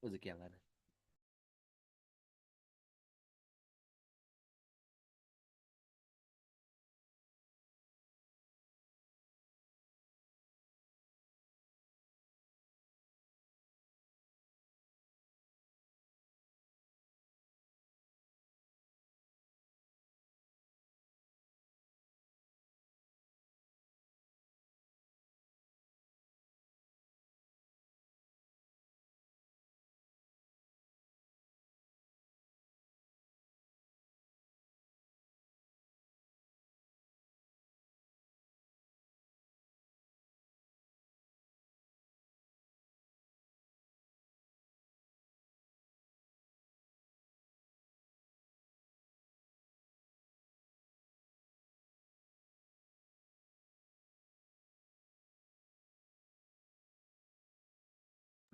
Rezeki yang ada.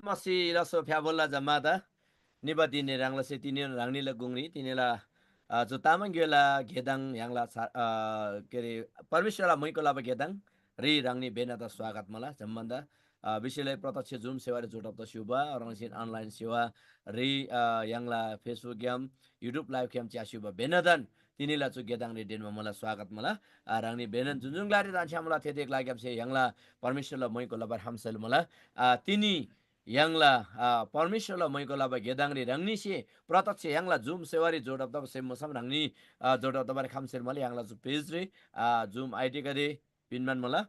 Masih laso pyabola jamada niba dini rang la se tini rang ni la gungri tini la जो तामाङ गेला घेदाङ याङला के अरे परमेश्वरलाई मैको लाभ घेदाङ रि राङ्नी बेनाता स्वागत मला जम्बन्दा विषयलाई प्रत्यक्ष जुम सेवा जोडप त शुभा रङसिन अनलाइन सेवा रि याङला Facebook game YouTube live game च्या शुभा बेनदन तिनीला चु गेदाङ रि डेनमा मलाई स्वागत मला राङ्नी बेनन जुजुङ लारि रान्छा मला थेदेक लाग्याम से याङला परमेश्वरलाई मैको लाभ हमसल मला तिनी याङला परमेश्वरलाई मैको लाभ घेदाङरी रङनिसे प्रत्यक्ष याङला जुम सेवारी जोडब दब से मसम रङनी जोडब दबारे खामसेल मले याङला जु पेज रे जुम आईडी करे पिनमान मला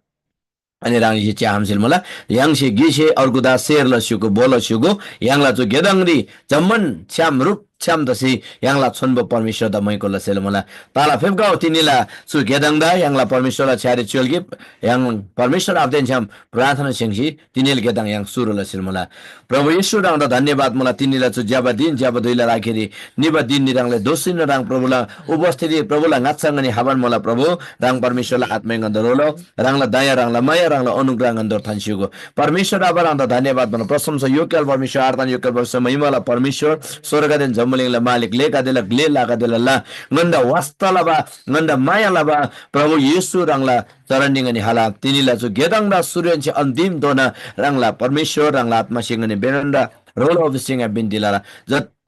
अनि राङी च्या हमसेल मला याङसे गिसे अर्गुदा शेर ल सुको बोल सुको याङला जु घेदाङरी जम्मन छ्याम रुप छ्याम दसी याङला छन्ब परमेश्वर द मैको लसेल मला ताला फेबगाउ तिनीला सु घेदाङदा याङला परमेश्वरला छ्यारे चुलगे याङ परमेश्वर आब्देन छ्याम प्रार्थना सिंगसी तिनील घेदाङ याङ सुरु लसेल मला प्रभु यीशु राङदा धन्यवाद मला तिनीला छु ज्याबा दिन ज्याबा दुइला राखेरी निबा दिन निराङले दोसिन राङ प्रभुला उपस्थिति प्रभुला ngatsangani haban मला प्रभु राङ परमेश्वरला आत्मैङ गन्दरोलो राङला दया राङला माया राङला अनुग्रह गन्दर थान्सिगो परमेश्वर आबा राङदा धन्यवाद मन प्रशंसा योग्य परमेश्वर आराधना योग्य परमेश्वर महिमाला परमेश्वर स्वर्गदेन जम्मलिङला मालिक लेका देला ग्ले लागा देला ला गन्दा वास्तला बा गन्दा मायाला बा प्रभु यीशु राङला चरणिङनि हाला तिनीला छु गेदाङदा सूर्यन्छ अन्तिम दोना राङला परमेश्वर राङला आत्मा सिंगनि बेरन्दा रोल अफ सिंग बिन्दिला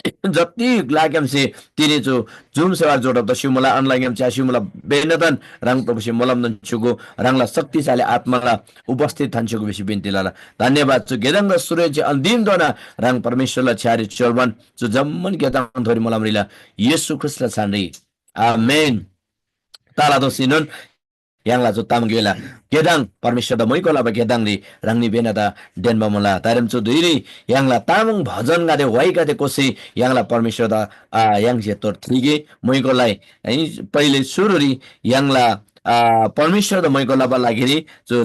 जति लाग्याम से तिनी जो जुम सेवा जोडब त शिवमला अनलाग्याम च्या शिवमला बेनदन राङ प्रभु से मलमदन छुगो राङला शक्तिशाली आत्माला उपस्थित थान्छुगो बेसी बिन्तिला धन्यवाद छु गेदाङ सूर्यन्छ अन्तिम दोना राङ परमेश्वरला छ्यारी चोरबन जो जम्मन गेदाङ थोरी मलमरिला येशू ख्रिस्टला छान्री आमेन ताला दोसिनन याङला जो ताम गेला गेदाङ परमेश्वर द मैको लाबा गेदाङ रि राङनी बेना दा डेनबा मला तारम चो दुइरी याङला तामङ भजन गादे वाइ गादे कोसी याङला परमेश्वर द याङ जे तोर थ्रिगे मैकोलाई है पहिले सुरुरी याङला परमेश्वर द मैको लाबा लागिरी जो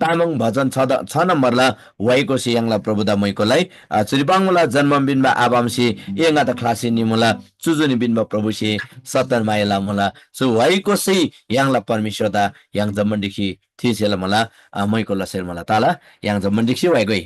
तामङ भजन छ नम्बरला वाइ कोसी याङला प्रभु द मैकोलाई चुरिबाङ मला जन्म बिनमा आबामसी एङा द क्लासी निमुला चुजुनी बिनमा प्रभु से सत्तर माइला मला सो वाइ कोसी याङला परमेश्वर the yang zaman diksi thi sela mala moi ko la sel mala tala yang zaman diksi wai goi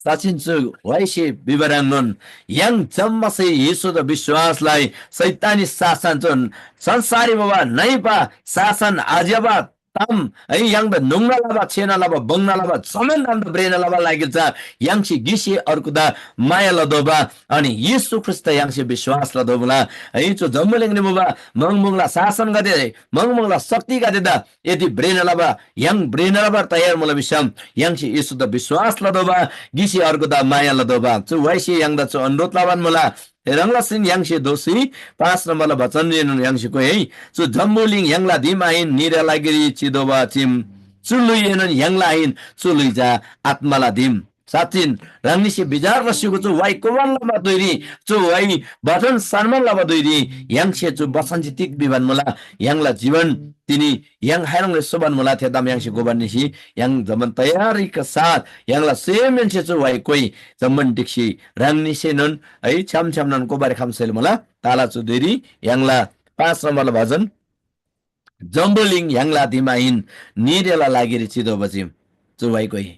साँच्चिन्चो वैश्य विवरण yang जम्मसे यीशु विश्वासलाई सैतानी शासन जुन संसारी बाबा नै पा शासन आजबा tam yang da nungna laba chena laba bangna laba samen dan da brena laba लागेछ yang si gisi अर्कुदा माया लदोबा अनि यीशु ख्रीष्ट yang si विश्वास लदोबला है जो जम्मलिङ निमुबा मंगमुंगला शासन गदे मंगमुंगला शक्ति गदे दा यदि ब्रेन लबा yang ब्रेन लबा तयार मुला विषम yang si यीशु द विश्वास लदोबा गिसी अर्कुदा माया लदोबा छु वैसी yang दा छु अनुरोध लाban मुला Ranglasin yang si dosi pas namala bacan yang si ko hey so jambuling yang la dimain nira lagiri cidoba cim suluyenan yang lain suluja atmala dim satin rangni si bijar rasiku tu wai kowan lama doiri tu wai bacan sarman lama doiri yang si tu bacan jitik biban mula yang la jiwan tini yang hairang soban mula tiadam yang si goban nisi yang zaman tayari ke saat yang la semen si tu wai koi zaman diksi rangni si non ai cham cham nan ko bare khamsel mala tala chuderi yangla 5 number भजन जम्बोलिङ याङला दिमाइन निरेला लागेर चिदो बजिम चुवाई कोही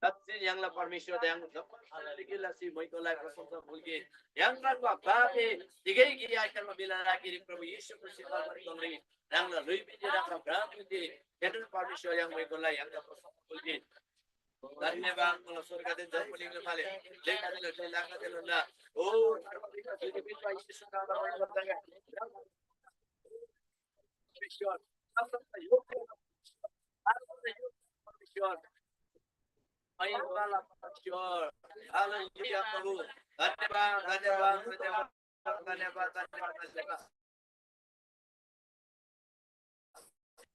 Tatsin yang la permission yang gila si mo ko la प्रशंसा bulgi yang ran ba babe digay gi ay kan mabila lagi di Prabhu Yesus Kristus kongri yang la lui bi yang la berarti di kedul permission yang mo ko la yang la प्रशंसा bulgi धन्यवाद मला स्वर्गातील जन्मलिंग झाले लेखातील लेखातील ना ओ सर्वधिक जीवित येशू नावामध्ये वर्तन परमेश्वर असंत योग्य परमेश्वर महिमाला परमेश्वर हालेलुया प्रभु धन्यवाद धन्यवाद धन्यवाद धन्यवाद धन्यवाद धन्यवाद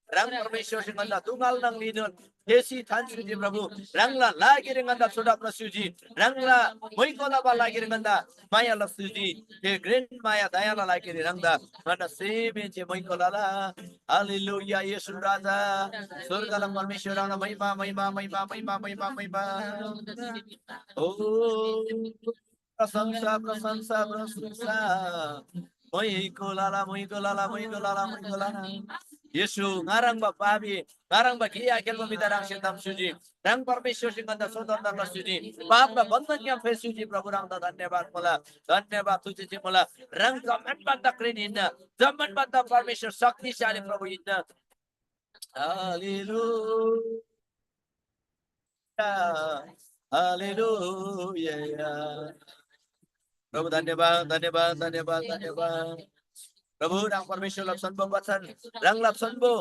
Rang permission nganda tunggal nang linun Yesi tan suji Prabhu rangla lagi nganda sudah prasuji rangla moikola ba lagi nganda maya la suji the great maya daya la lagi rangda nganda sebe je moikola la haleluya Yesus raja surga la permission rangla महिमा महिमा महिमा महिमा महिमा महिमा oh प्रशंसा प्रशंसा प्रशंसा moikola la moikola la moikola la moikola la Yesu ngarang ba pabi ngarang ba kia kel pamita rang setam suji rang परमेश्वर सिंह अंदर सोदर अंदर सुजी पाप का बंधन क्या फेस सुजी प्रभु रंग दा धन्यवाद तुझे जी मला रंग जमन बंदा क्रेन इन जमन बंदा परमेश्वर शक्तिशाली प्रभु इन हालेलुया हालेलुया प्रभु धन्यवाद धन्यवाद धन्यवाद धन्यवाद प्रभु rang permission lapsan bo batsan rang lapsan bo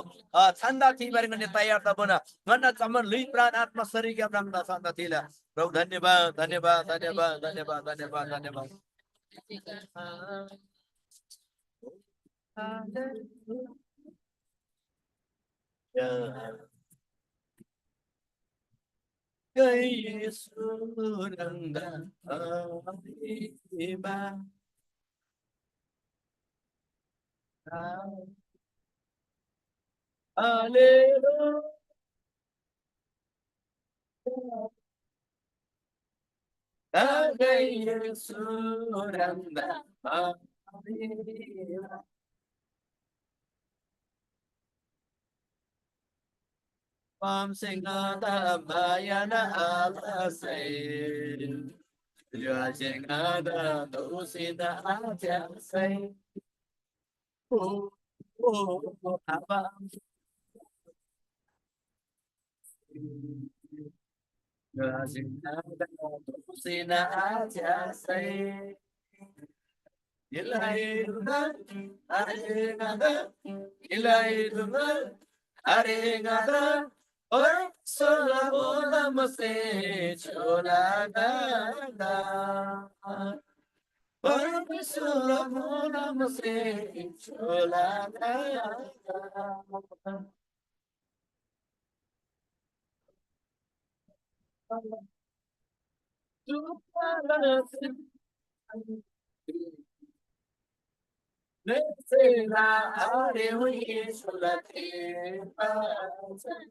chanda thi bari ngane tayar ta bona ngana chaman lui pran atma sari ke rang da chanda thila प्रभु धन्यवाद धन्यवाद धन्यवाद धन्यवाद धन्यवाद धन्यवाद Yesus rangga iba Haleluya Yesus rangga Pam singada bayana alasay Rajengada dosida ajasay Oh oh apa Rajengada dosida ajasay Ilahi dungan arengada Ilahi dungan arengada Or sola mase chola gada Or sola mase chola gada Mesela arewi sulate pasan.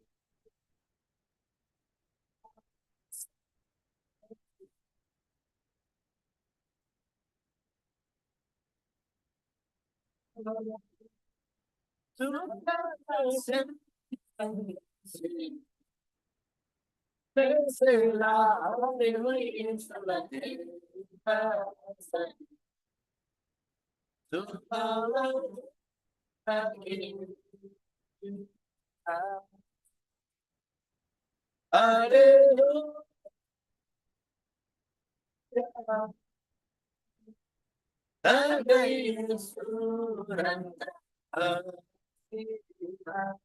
Mesela arewi sulate pasan. Hallelujah. Tagay suranda. Tagay suranda.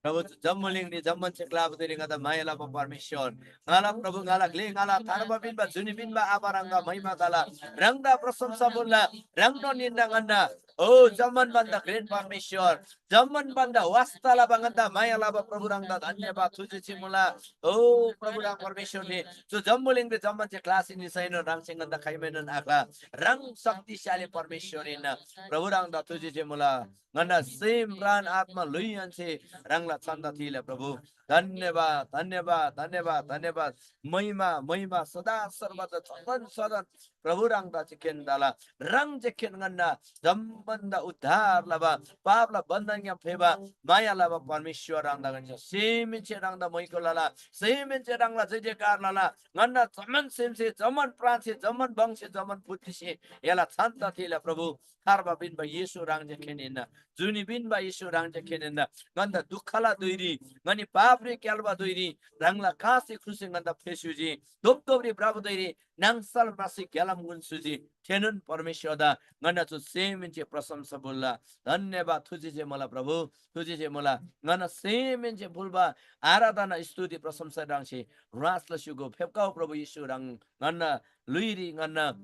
Prabhu jammuling ni jamman cekla butiri ngata mayala pa permission. Ngala Prabhu ngala kli ngala tarba bin ba juni bin ba abaranga mahima kala. Rangda prasamsa bolla rangno ninda nganda. Oh jamman banda great permission. Jamman banda wastala banganda mayala pa Prabhu rangda dhanyabad tuji chimula. Oh Prabhu rang permission ni. So jammuling ni jamman cekla sini saino rang singanda kaimenan akla. Rang शक्तिशाली परमेश्वर in प्रभु रंग तुझे जेमुला ngana same ran atma luyan se rangla chanda thile prabhu धन्यवाद धन्यवाद धन्यवाद धन्यवाद महिमा सदा सर्वदा सदन सदन प्रभु रंग चिकेन दाला रंग चिकेन ngana जम्बन्दा उद्धार लबा पाप ला बंधन या फेबा माया लबा परमेश्वर रंग दागन सेम चे रंग दा मई को लाला सेम चे रंग ला जय जयकार लाला ngana जमन सेम से जमन प्राण से जमन वंश से जमन पुत्र से याला छन्त थिले प्रभु harba bin ba yesu rang je kenena juni bin ba yesu rang je kenena nganda dukhala doiri ngani papre kyalba doiri rangla kasi khusi nganda fesuji dobdobri bravo doiri nangsal masi kyalam gun suji tenun परमेश्वर दा ngana chu same जे प्रशंसा बोल्ला धन्यवाद तुझे जे मला प्रभु तुझे जे मला ngana सेम जे बोलबा आराधना स्तुति प्रशंसा रांगसे रासला सुगो फेपकाउ प्रभु येशू रंग ngana luiri ngana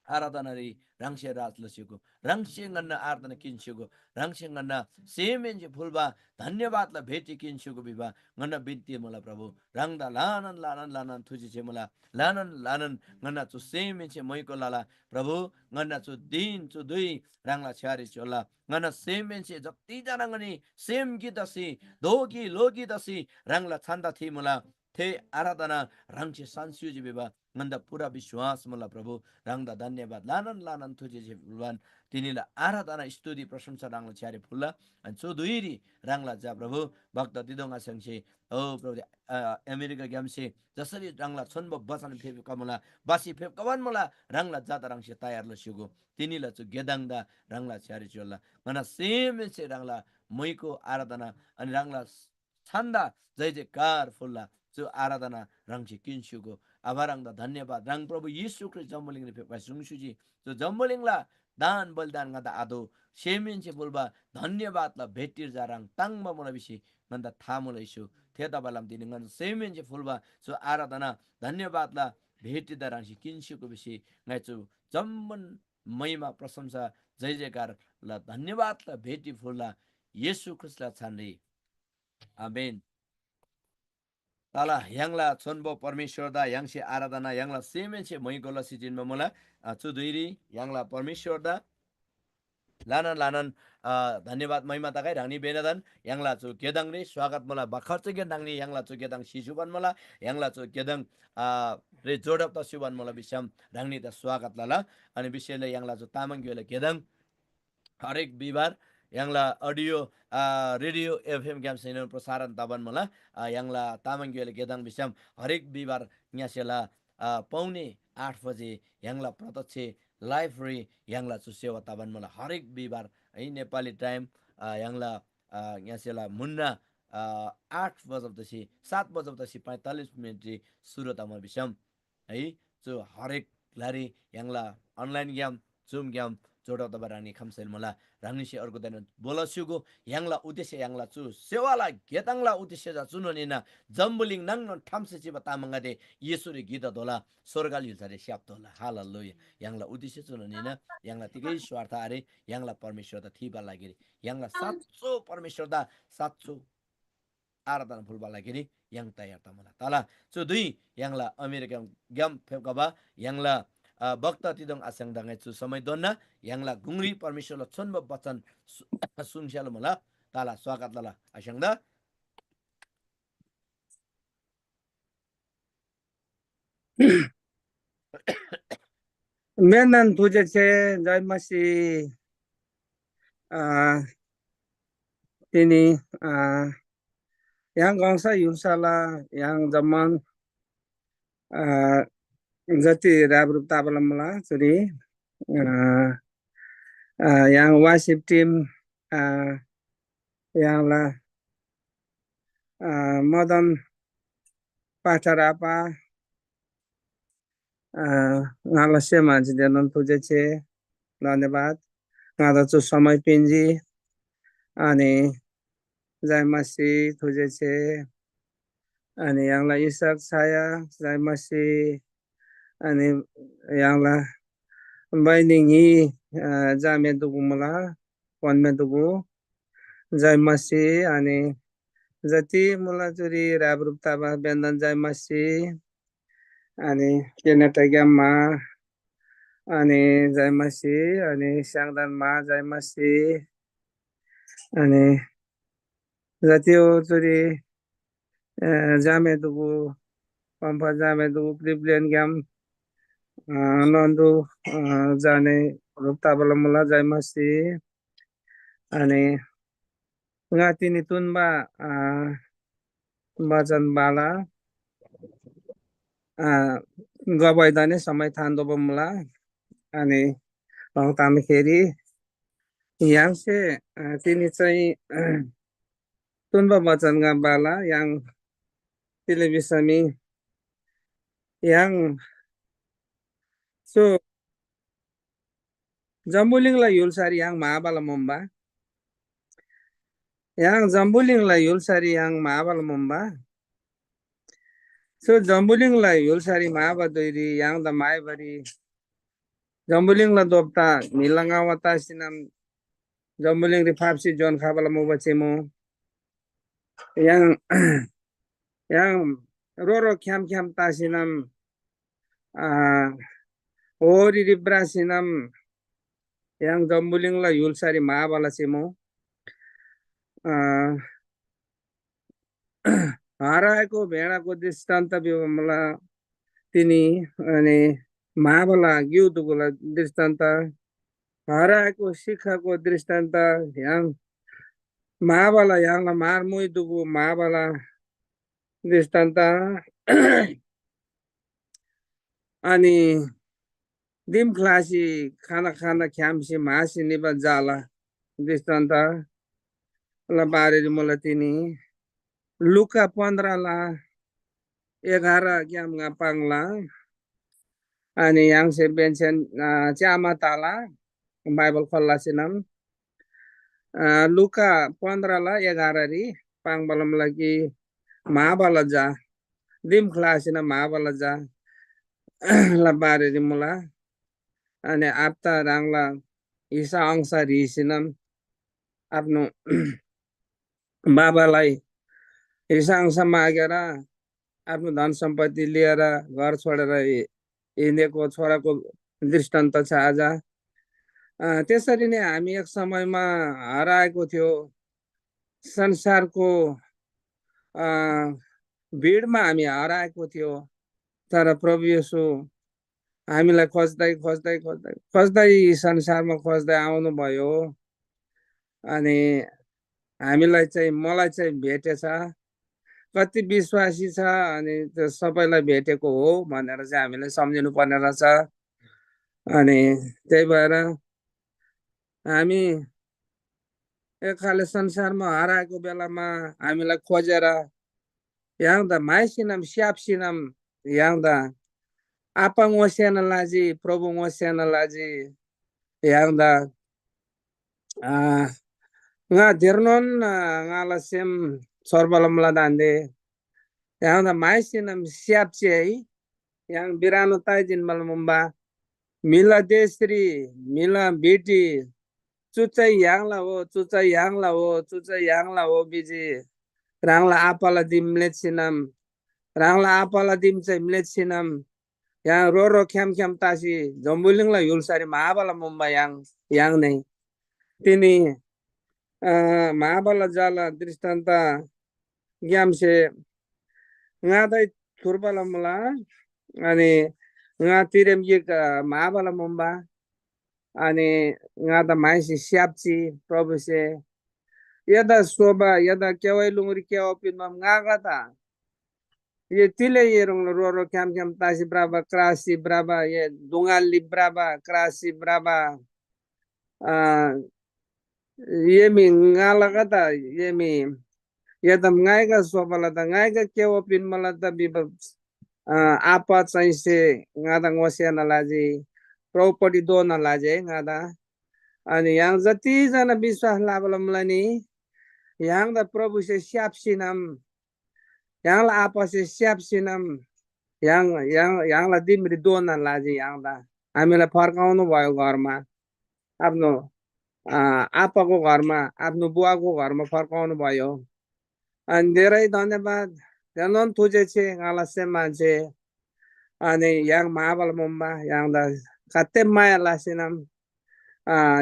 आराधनारी रंगसे रात लसिको रंगसे ngana आराधना किन्सिको रंगसे ngana सेमेन्जे फुलबा धन्यवाद ला भेटी किन्सिको बिबा ngana बिन्ती मला प्रभु रंगदा लानन लानन लानन तुझे जे मला लानन लानन ngana चु सेमेन्जे मइको लाला प्रभु ngana चु दिन चु दुई रंगला छ्यारी चोला ngana सेमेन्जे जति जना ngani सेम गीतसी दोगी लोगी दसी रंगला छन्दा थी मला थे आराधना रंगसे संस्युजी बिबा nganda pura विश्वास मला प्रभु rangda धन्यवाद लानन लानन तुझे जे भगवान तिनीला आराधना स्तुति प्रशंसा रंगला छ्यारे फुल्ला अनि सो दुईरी रंगला जा प्रभु भक्त दिदोंगा संसे ओ प्रभु अमेरिका ग्यामसे जसरी रंगला छन्ब बचन फेब कमला बासी फेब कवन मला रंगला जाता रंगसे तयार ल सुगो तिनीला चु गेदांगदा रंगला छ्यारे चोला मना सेम से रंगला मईको आराधना अनि रंगला छन्दा जय जयकार फुल्ला जो आराधना रंगसे किन्सुगो आभारंगदा धन्यवाद रंग प्रभु यीशु ख्रिस्ट जम्मलिंग ने फेपा सुंगसुजी जो जम्मलिंगला दान बलिदान गदा आदो सेमेन से बोलबा धन्यवाद ला भेटिर जारंग तंगबा मोला बिसी गंदा था मोला यीशु थेदा बालाम दिन गन सेमेन से फुलबा सो आराधना धन्यवाद ला भेटि दरांग से किन्सुको बिसी ngaichu जम्मन महिमा प्रशंसा जय जयकार ला धन्यवाद ला भेटि फुलला यीशु ख्रिस्ट ला छान्रे आमेन Tala yangla chonbo परमेश्वर दा yangse आराधना yangla semenche moigola sijin mamula चुदुइरी yangla परमेश्वर दा लानन लानन धन्यवाद महिमा ताkai rangni benadan yangla chu gedang ri स्वागत मला बखर च gedang ni yangla chu gedang सिजुबान मला yangla chu gedang रे जोडप त सुबान मला बिसम rangni त स्वागत लाला अनि विषयले yangla chu तामाङ गेले gedang हरेक बिहिबार यङला अडियो रेडियो एफएम ग्याम सेनर प्रसारण ताबन मला यङला तामाङ गेले गेदाङ बिसम हरेक बिहिबार न्यासेला पौने 8 बजे यङला प्रत्यक्ष लाइभ रे यङला चु सेवा ताबन मला हरेक बिहिबार है नेपाली टाइम यङला न्यासेला मुन्ना 8 बजेपछि 7 बजेपछि 45 मिनेट सुरु तामा बिसम है जो हरेक lari yangla online game zoom game jodo da barani khamsel mala rangni se orgo den bola sugo yangla udesya yangla chu sewala gedangla udesya ja chunonina jambuling nangno thamse chi bata mangade yesuri gida dola sorgal yulsare syap dola hallelujah yangla udesya chunonina yangla tigai swartha are yangla परमेश्वर da thiba lagiri yangla satso परमेश्वर da satso आराधना फुलबा लागि yang tayar tamala tala so dui yangla american gam phekaba yangla bakta tidong asang dangai chu samai donna yangla gungri परमेश्वर ल छन्ब बचन सुनस्याल मला ताला स्वागत लला asangda Menan tujace jai masih ini yang gangsa yusala yang zaman jati rabrup tabalam mala suri yang worship team yang la modern pastor apa ngala sema jidenon tujace धन्यवाद ngada chu samai pinji ani jai masih tujace ani yang la isak saya jai masih ani yang la bainingi jame dugu mula ponme dugu jai masih ani jati mula juri rabrup taba bendan jai masih ani keneta gamma ani jai masih ani sangdan ma jai masih ani jati juri jame dugu pampa jame dugu Cleveland gam nondu jane rup tabala mula jai masih ani ngati ni tunba bajan bala गबाइदाने समय थान्दो बमला अनि तामेखेरि yang से तिनी चाहिँ तुन्बा बचनगा बाला yang टेलिभिसनी yang so जम्बुलिङला युलसारी yang महाबाला मुम्बा yang जम्बुलिङला युलसारी yang महाबाला मुम्बा so जम्बुलिङला युलसारी महाबादोरी yang द माइबरी जम्बुलिङला दोप्ता मिलंगा वता सिनम जम्बुलिङ रिफाप्सी जोन खाबाला मुबा Chemo yang yang roro kiam kiam tasinam ori ribrasinam yang jambuling la yulsari maabala simo हराएको भेडाको दृष्टान्त मला तिनी अनि महाबला गिउदुको दृष्टान्त हराएको शिखाको दृष्टान्त yang महाबला yang मारमुइदुको महाबला दृष्टान्त अनि दिम क्लासी खाना खाना ख्यामसी मासी निबा जाला दृष्टान्त ला बारे मलाई तिनी लुका 15 ला 11 ज्ञाम पाङला अनि yang se bensen chama tala Bible खोल्ला सिनम लुका 15 ला 11 री पाङ बलम लागि महाबला जा दिम क्लासिना महाबला जा ला बारे री मुला अनि आपता राङला हिसा अंश रिसिनम आफ्नो बाबालाई हिसा अंश मागेर आफ्नो धन सम्पत्ति लिएर घर छोडेर हिँडेको छोराको दृष्टान्त छ आज त्यसरी नै हामी एक समयमा हराएको थियो संसारको भिडमा हामी हराएको थियो तर प्रभु येशू हामीलाई खोज्दै खोज्दै खोज्दै खोज्दै संसारमा खोज्दै आउनु भयो अनि हामीलाई चाहिँ मलाई चाहिँ भेटेछ कति विश्वासी छ अनि त्यो सबैलाई भेटेको हो भनेर चाहिँ हामीले सम्झिनु पर्ने रहेछ अनि त्यही भएर हामी एकखाले संसारमा हराएको बेलामा हामीलाई खोजेर yang द माइसिनम स्यापसिनम yang द apa ngosiana laji probu ngosiana laji yang da nga dernon nga la sem sorbalam la dande yang da maisinam siap chei yang birano tajin malmumba mila desri mila biti chuchai yang la wo chuchai yang la wo chuchai yang la wo biji rangla apala dimlet sinam rangla apala dim chai mlet sinam yang roro kem kem tasi jombuling la yulsari maabala mumba yang nei tini maabala jala drishtanta gyamse ngadai turbala mula ani nga tirem yek maabala mumba ani ngada maisi siapchi probu se yada soba yada kewai lungri kewa pinmam ngagata ye tile ye rong roro kem kem tasi braba krasi braba ye dungali braba krasi braba yemi ngala kata yemi yadam ngaiga sobalata ngaiga kewa pin malata biba apa चाहिँ से ngada ngosiana laji property dona laje ngada अनि yang जति जना विश्वास लाबलमलाई नि yang da प्रभु से स्याप्सिनम yang la apa से स्याप्सिनम yang la Dimri dona laji yang da हामीलाई फर्काउनु भयो घरमा आफ्नो आपाको घरमा आफ्नो बुवाको घरमा फर्काउनु भयो अनि धेरै धन्यवाद धनन तुझे छे ngala से मान्छे अनि yang माबल Mumba yang da kate maya lasinam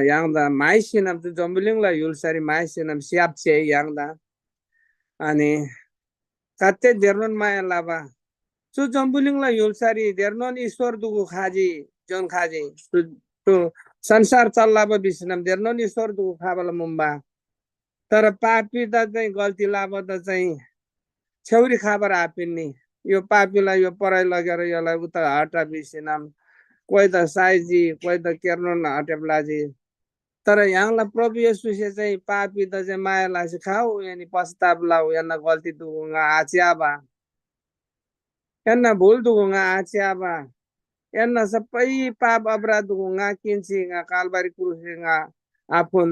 yang da maisinam tu jombiling la yulsari maisinam siap che yang da ani kate dernon maya laba tu jombiling la yulsari dernon ईश्वर दुगु खाजी जन खाजी tu संसार चल्लाबा बिसनम dernon ईश्वर दुगु खाबला मुम्बा तर पापी त चाहिँ गल्ती लाबा त चाहिँ छेउरी खाबर आपिन्नी यो पापीलाई यो पराई लगेर यसलाई उता हटा बिसिनम कोही त साइजी कोही त केर्न हटेप्लाजी तर यहाँलाई प्रभु येशूसे चाहिँ पापी त चाहिँ माया लासी खाऊ यानी पश्चाताप लाऊ याना गल्ती दुगुंगा आच्याबा याना भूल दुगुंगा आच्याबा याना सबै पाप अपराध दुगुंगा किन्ची nga कालबारी क्रुसे nga आफुन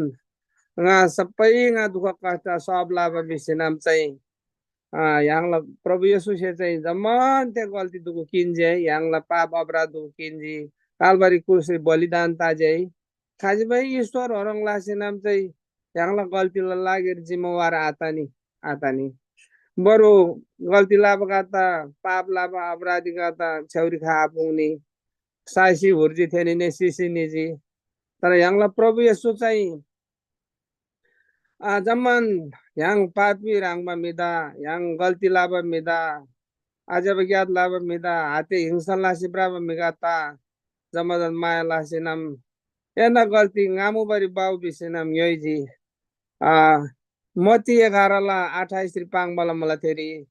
nga सबै nga दुख कष्ट सब लाबा बिसिनम चाहिँ यहाँलाई प्रभु येशूसे चाहिँ जम्मान त्यो गल्ती दुगु किन्जे यहाँलाई पाप अपराध दुगु किन्जी कालबारी क्रुसे बलिदान ताजे खाजी भाइ ईश्वर हरङ लासिनाम चाहिँ यहाँलाई गल्तीलाई लागेर जिम्मेवार आतानी बरु गल्ती लाभका त पाप लाभ अपराधीका त छेउरी खा पुग्ने साइसी हुर्जी थिएन नि सिसी निजी तर यहाँलाई प्रभु येशू चाहिँ जम्मान yang papi rang mamida yang galti laba mida aja bagiat laba mida hati hingsan lasi braba migata zamadan maya lasi nam ena galti ngamu bari bau bisinam yoiji moti 11 ला 28 रिपाङ बला मला तेरी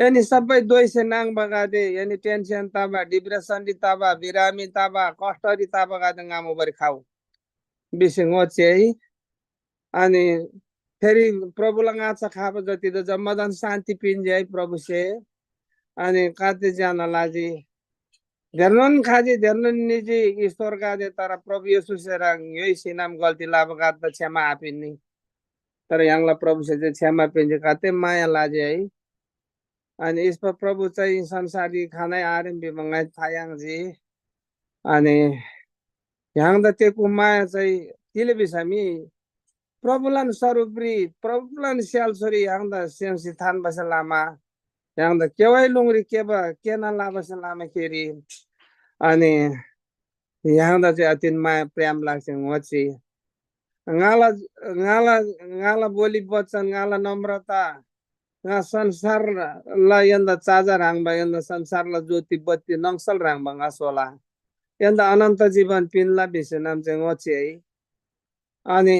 यानी सबै दोइसे नाङ बगादे यानी टेन्सन ताबा डिप्रेसन दि ताबा बिरामी ताबा कष्ट the Taba गादे ngamu bari खाऊ बिसिङ ओचे अनि फेरि प्रभुलाई आछा खाबा जति त जम्मादान शान्ति पिन्जे प्रभु से अनि काते जान लाजी धर्मन खाजी धर्मन निजी ईश्वर गादे तर प्रभु येशू से रंग यही सिनाम गल्ती लाभ गाद त क्षमा आपिन्नी तर यहाँलाई प्रभु से चाहिँ क्षमा पिन्जे काते माया लाजे है अनि यसमा प्रभु चाहिँ संसारी खानै आरएम बिमंगाइ थायाङ जी अनि यहाँ त त्यो माया चाहिँ तिले बिसामी प्रभुलान स्वरूपरी प्रभुलान स्यालसरी yang da sensi than basa lama yang da kewai lungri keba kena la basa lama kiri ani yang da चाहिँ अतिन माया प्रेम लाग्छ ngochi ngala बोली वचन ngala नम्रता nga संसार ला यन्दा चाजा राङबा यन्दा संसार ला ज्योति बत्ती नंसल राङबा ngasola यन्दा अनन्त जीवन पिनला बिसनाम चाहिँ ngochi है अनि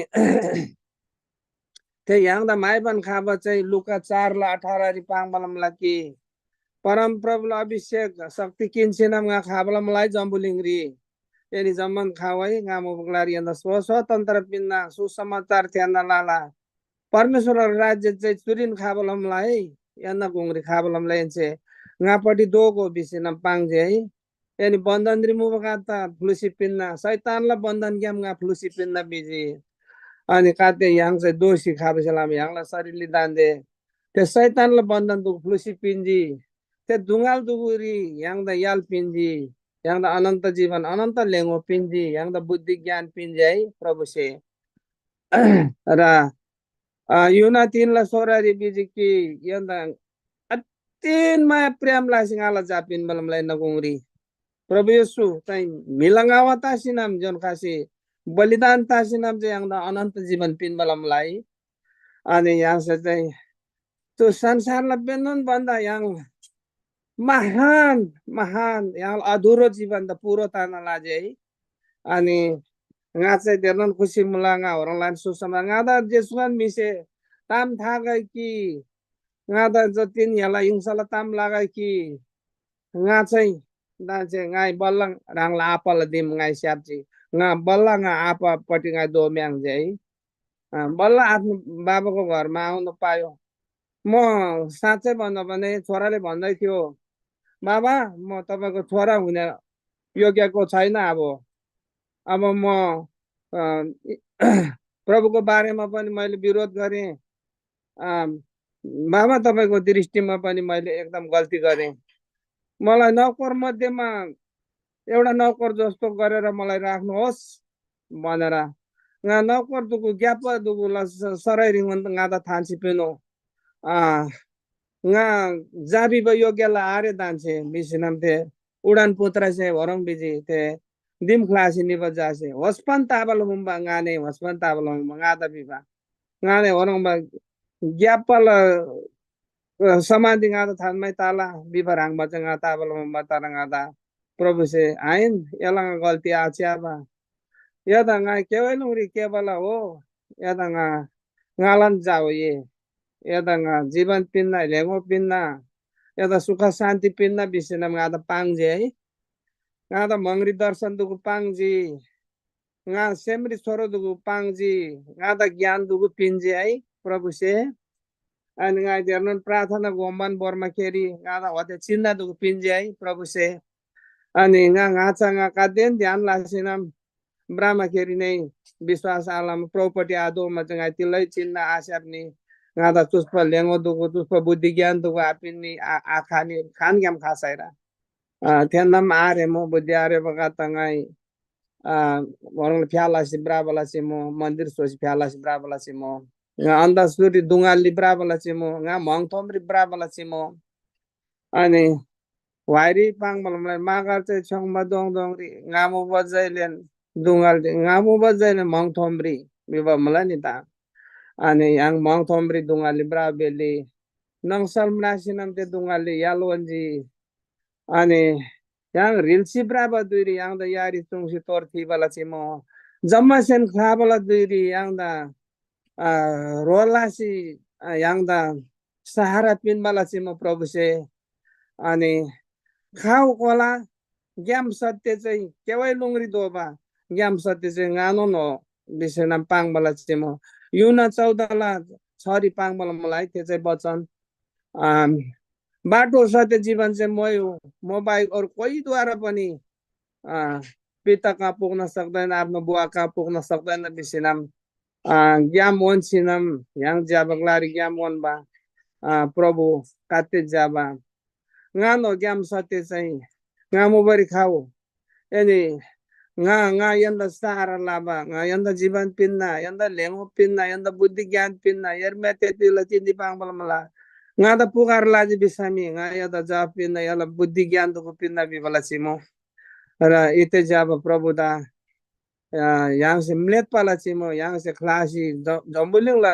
ते yang da माइबन खाबा चाहिँ लुका 4 ला 18 रिपाङ बलमला कि परम प्रभु अभिषेक शक्ति किन्सिनम nga खाबला मलाई जम्बुलिङरी यानी जम्मन खावै ngamu बगलारी यन्दा स्वतन्त्र पिन्ना सुसमाचार थ्यान्दा लाला परमेश्वर राज्य चाहिँ चुरिन खाबलमलाई यन्दा गुंगरी खाबलमलाई चाहिँ ngaपटी दोगो बिसिनम पाङजे है yani bondon remove kata flusi pinna saitan la bondon gam nga flusi pinna biji ani kate yang se dosi khabe salam yang la sari li dande te saitan la bondon du flusi pinji te dungal duguri yang da yal pinji yang da ananta जीवन ananta lengo pinji yang da buddhi ज्ञान pinjai प्रभु से र युना तिनलाई सोरारी busy कि यन्दा अत्यन माया प्रेमलाई सिंगाला जापिन बलमलाई नगुंगरी प्रभु येशू तै मिलंगावा तासिनाम जन खासी बलिदान तासिनाम जे यंदा अनंत जीवन पिन बलमलाई अनि यहाँ से चाहिँ त्यो संसारलाई बेन्दन भन्दा यहाँ महान महान यहाँ अधुरो जीवन त पुरो तान लाजे है अनि ngace dernon खुसी mulanga orang lain susama ngada jesuan mise tam thagai ki ngada jotin yala insala tam lagai ki ngace da che ngai ballang rang la apal dim ngai siap ji nga balla nga apa pati ngai do myang jai balla आफ्नो बाबाको घरमा आउनु पायो म साँच्चै भन्नु भने छोराले भन्दै थियो बाबा म तपाईको छोरा हुने योग्यको छैन अब म प्रभुको बारेमा पनि मैले विरोध गरेँ बाबा तपाईको दृष्टिमा पनि मैले एकदम गल्ती गरेँ मलाई नौकर मध्येमा एउटा नौकर जस्तो गरेर मलाई राख्नुहोस् भनेर nga नौकर दुगु ग्याप दुगु ल सराइ रिंगन ngada थान्सी पेनो nga जाबी ब योग्यला आरे दान्छे बिसिनम थे उडान पुत्र से वरम बिजी थे dim klasi ni ba jase waspan tabal mumba ngane waspan tabal mumba ngada biba ngane orang ba gyapal समाधि ngada than mai tala biba rang ba ngada tabal mumba tara ngada प्रभु से आइन यलंगा गल्ती आछ्या बा यदा ngai केवलुरी केवला हो यदा ngalan जाओ ये यदा जीवन पिन्ना लेंगो पिन्ना यदा सुख शान्ति पिन्ना बिसिनम ngada पाङजे है ngada mangri दर्शन दुगु पाङजी nga semri छोरो दुगु पाङजी ngada ज्ञान दुगु पिन्जे है प्रभु से अनि ngai देर्नन प्रार्थना गोमन बर्मा केरी ngada होते चिन्ना दुगु पिन्जे है प्रभु से अनि ngacha nga कादेन ध्यान लासिनम ब्राह्म केरी नै विश्वास आलम प्रॉपर्टी आदो म चाहिँ तिलै चिन्ह आशाप्नी ngada चुस्प लेंगो दुगु चुस्प बुद्धि ज्ञान दुगु आपिनी आखानी खान ग्याम खासाइरा त्यन्दम आरे मो बुद्धि आरे बगा तंगाई orang fiala si brava la simo mandir so si fiala si brava la simo nga anda suri dungal li brava la simo nga mong thomri brava la simo ani wairi pang malam magar che chong ma dong dong ri nga mo bajailen dungal nga mo bajailen mong thomri biba malani ta ani yang mong thomri dungal li brava beli nang salmna sinam te dungal li yalwanji अनि yang rilsi braba duiri yang da yari tungsi torthi bala chimo jammasen khabala duiri yang da rolasi yang da sahara pin bala chimo प्रभु से अनि खाउ Cola ज्ञाम सत्य चाहिँ केवै लुंगरी दोबा ज्ञाम सत्य चाहिँ गानो न विषयनाम पाङ बला चिमो युना 14 ला छरी पाङ बला मलाई त्यो चाहिँ वचन बाटो सत्य जीवन चाहिँ मै हो म बाहेक अरू कोहीद्वारा पनि पिता कहाँ पुग्न सक्दैन आफ्नो बुवा कहाँ पुग्न सक्दैन विषयनाम ज्ञाम वन सिनम yang jabaglar ज्ञाम वन बा प्रभु काते जाबा ngano ज्ञाम सत्य चाहिँ ngamo bari खाओ अनि nga yanda sahara laba nga yanda जीवन pinna yanda lengo pinna yanda बुद्धि ज्ञान pinna yermete tila tindi pang balamala nga da pugar laji bisami nga ya da jawab pinna yala बुद्धि ज्ञान दुगु pinna बिबला सिमो र इते जाब प्रभु दा yang से mlet pala सिमो yang से klasi जम्बुलिङ ला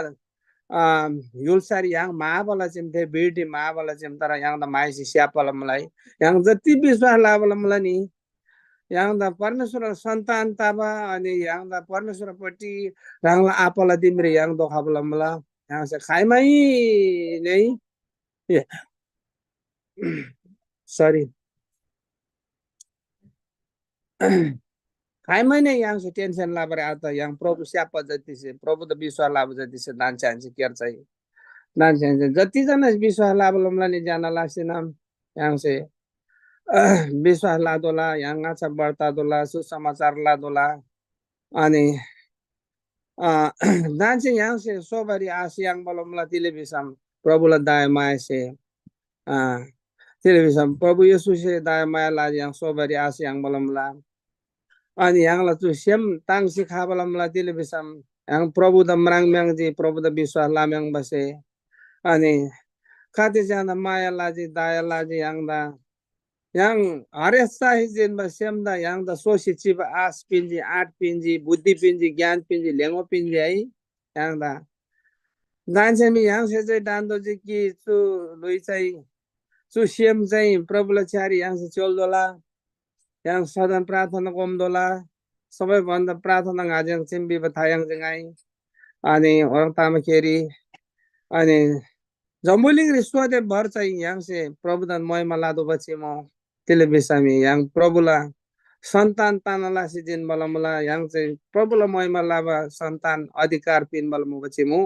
युलसारी yang महाबला चिम थे बिर्टी महाबला चिम तर yang दा माइसी स्यापला मलाई yang जति विश्वास लाबला मलाई नि yang दा परमेश्वर सन्तान ताबा अनि yang दा परमेश्वर पट्टि रांगला आपला दिमरे yang दोखाबला मला yang से खाइमै नै sorry खाइमै नै yang से टेंशन लाबर आता yang प्रभु स्याप जति से प्रभु त विश्वास लाब जति से दान चाहिन्छ केयर चाहिँ दान चाहिन्छ जति जना विश्वास लाबला मलाई नि जान लाग्छ नाम yang से विश्वास लादोला yang ngaca bertadola सुसमाचार लादोला अनि dancing yang se sobari asiang belum la television प्रभुलाई दया माया से television प्रभु येशू से दया माया ला yang sobari asiang belum la अनि yang la tu siam tang si kha belum la television yang प्रभु द मराङ म्याङ जी प्रभु द विश्वास ला म्याङ बसे अनि kati jana माया ला जी दया ला जी yang da yang हरेसा हिजिन बसेम दा yang da सोसी चिब आस पिन्जी आठ पिन्जी बुद्धि पिन्जी ज्ञान पिन्जी लेंगो पिन्जी है yang da दान्छे मी yang से चाहिँ डान्दो चाहिँ कि चु लुइ चाहिँ चु सेम चाहिँ प्रभुलाई छ्यारी yang से चोल्दोला yang सदन प्रार्थना गोमदोला सबैभन्दा प्रार्थना गाजङ चिम्बी बथायङ जङाइ अनि orang tamakeri अनि जम्बुलिङ रिस्वादे भर चाहिँ yang से प्रभु dan महिमा लादो पछि म टेलिभिजनमी yang प्रभुला सन्तान तानला सिजिन बलमला yang चाहिँ प्रभुला महिमा लाबा सन्तान अधिकार पिन बलम पछि मु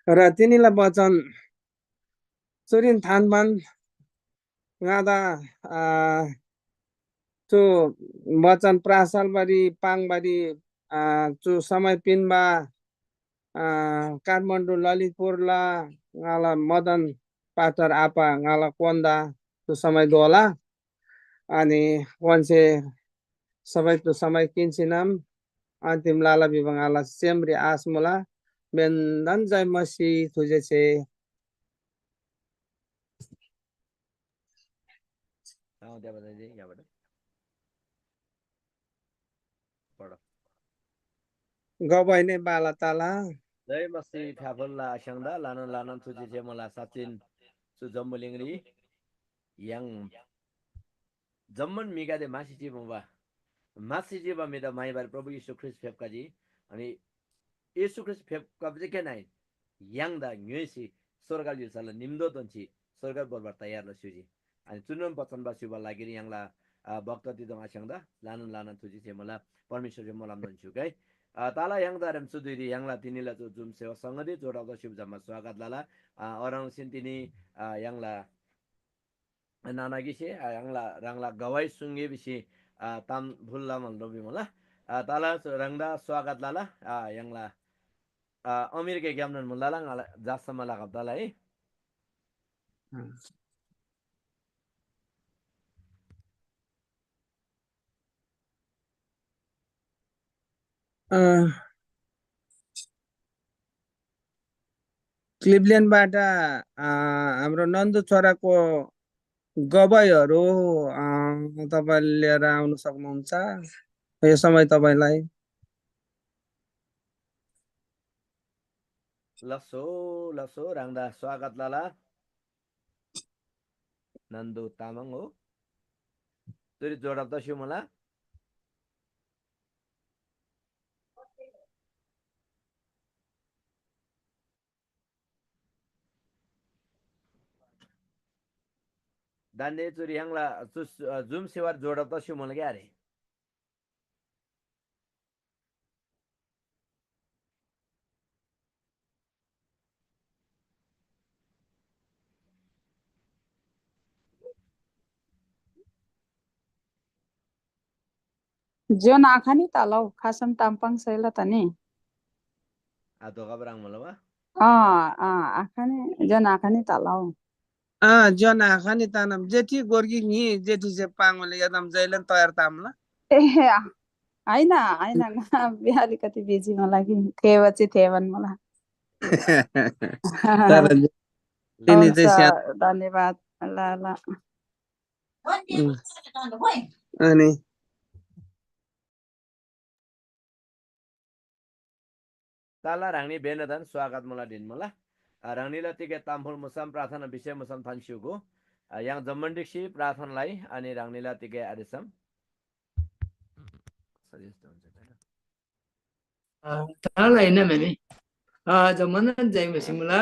र तिनीलाई वचन चुरिन थानमान गादा चु वचन प्रासालबारी पाङबारी चु समय पिनबा काठमाडौँ ललितपुरला ngala मदन पाटर आपा ngala कोन्दा चु समय दोला अनि वनसे सबै चु समय किन्सिनम अन्तिम लाला विभागाला सेमरी आसमुला बेन्दन जय मसी तुझे से गबैने बाला ताला जय मसी थाफुल्ला आशांदा लाना लाना तुझे जे मला साचिन सु जम्बुलिंगरी yang जम्मन मिगा दे मासी जीवा मेदा माई बार प्रभु यीशु ख्रिस्ट फेपका जी अनि यीशु ख्रिस्ट फेपका जे के नाइ yang दा न्युसी स्वर्गाल युसल निम्दो दन्ची स्वर्गाल बरबार तयार ल सुजी अनि चुनन पचन बासुबा लागि yang ला भक्त दिदो आशांदा लाना लाना तुझे जे मला परमेश्वर जे मलाम दन्छु गै ताला yang दारम सुदुरी yang ला तिनीला जो जुम सेवा संगदि जोडाउँदा शिवजमा स्वागत लाला orang सिन्तिनी yang ला नानागिसे yang ला rangla gawai sungi bisi tam भुल्ला मनलोबि मला ताला रंगदा स्वागत लाला yang ला अमेरिका ग्यामनन मुलाला ngala जासमा ला गब्दाला है क्लिभल्यान्डबाट हाम्रो नन्दु छोराको गवाईहरू तपाईले लिएर आउन सक्नुहुन्छ यो समय तपाईलाई लसो लसो रंगदा स्वागत लाला नन्दु तामाङ हो तरी जोडाउँदा छु मला दान्ने चुरी yang ला जुम सेवार जोडाउँदा छु मला के अरे John akhani talau khasam tampang saila tani. Ato kabarang malawa? Akhani John akhani talau. जन आखानी तानम जेठी गोर्गी नि जेठी से पाङले एकदम जैलन तयार तामला हैन बिहाली कति बिजी मलाई कि थेव चाहिँ थेवन मलाई तिनी चाहिँ धन्यवाद ल अनि ताला रांगनी बेनदन स्वागत मला दिन मला रांगनीला तिके तामफुल मुसम प्रार्थना विषय मुसम थान्सिउको yang जमण्डिक्सी प्रार्थनालाई अनि रांगनीला तिके आदेशम ताला हैन भने जमन जाइ मसिमला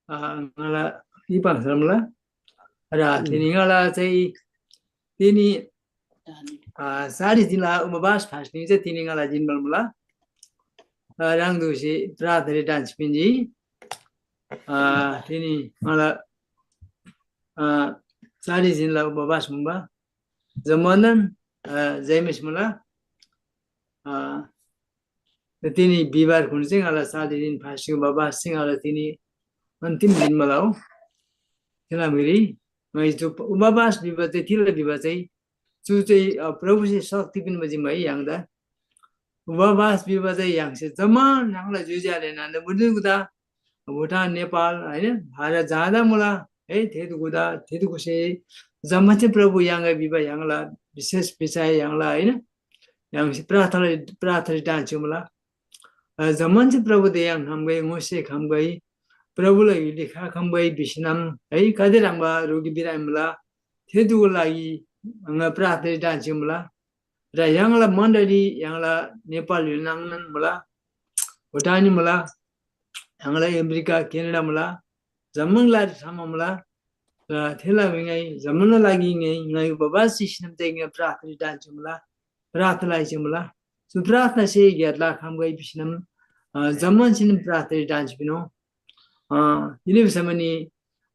ngala ipang samla ra तिनीला चाहिँ तिनी सारी जिल्ला उमबास फास्नी चाहिँ तिनीला जिनबलमला राङदुसी रातरी डान्स पिन्जी तिनी मला 40 दिनलाई उपवास मुम्बा जमनन जैमिस मुला तिनी बिहिबार खुन चाहिँ ala 40 दिन फास्टिङ उपवास चाहिँ ala तिनी अन्तिम दिन मलाई हो किनभने जो उपवास बिहिबार चाहिँ तिला बिहिबार चाहिँ जो चाहिँ प्रभु चाहिँ शक्ति पनि बजी मै याङ्दा उपवास बिहिबार चाहिँ याङ्से जमान याङलाई जुज्याले नान्द मुदुगुदा भुटान नेपाल हैन भारत जाँदा मुला है थेदुगुदा थेदुगुसे जम्मा चाहिँ प्रभु याङ्गा बिहिबार याङला विशेष विषय याङला हैन याङ्से प्रार्थना डान्छु मुला जमान चाहिँ प्रभु दे याङ हम गए ngoसे हम गई प्रभुलाई लेखा हम गई बिसनाम है कदे रामबा रोगी बिराम मुला थेदुगु लागि प्रार्थना डान्छु मुला र याङला मण्डली याङला नेपाल नाङ्नन मुला भुटानी मुला याङला अमेरिका क्यानाडा मुला जम्मंला sama मुला र थेला बिङै जम्मन लागि ngay उपवास सिस्टम चाहिँ प्रार्थना डान्छु मुला प्रार्थना चाहिँ मुला सु प्रार्थना से गेटला हम गई बिसनाम जम्मन सिन प्रार्थना डान्छु बिनो यिनी समनी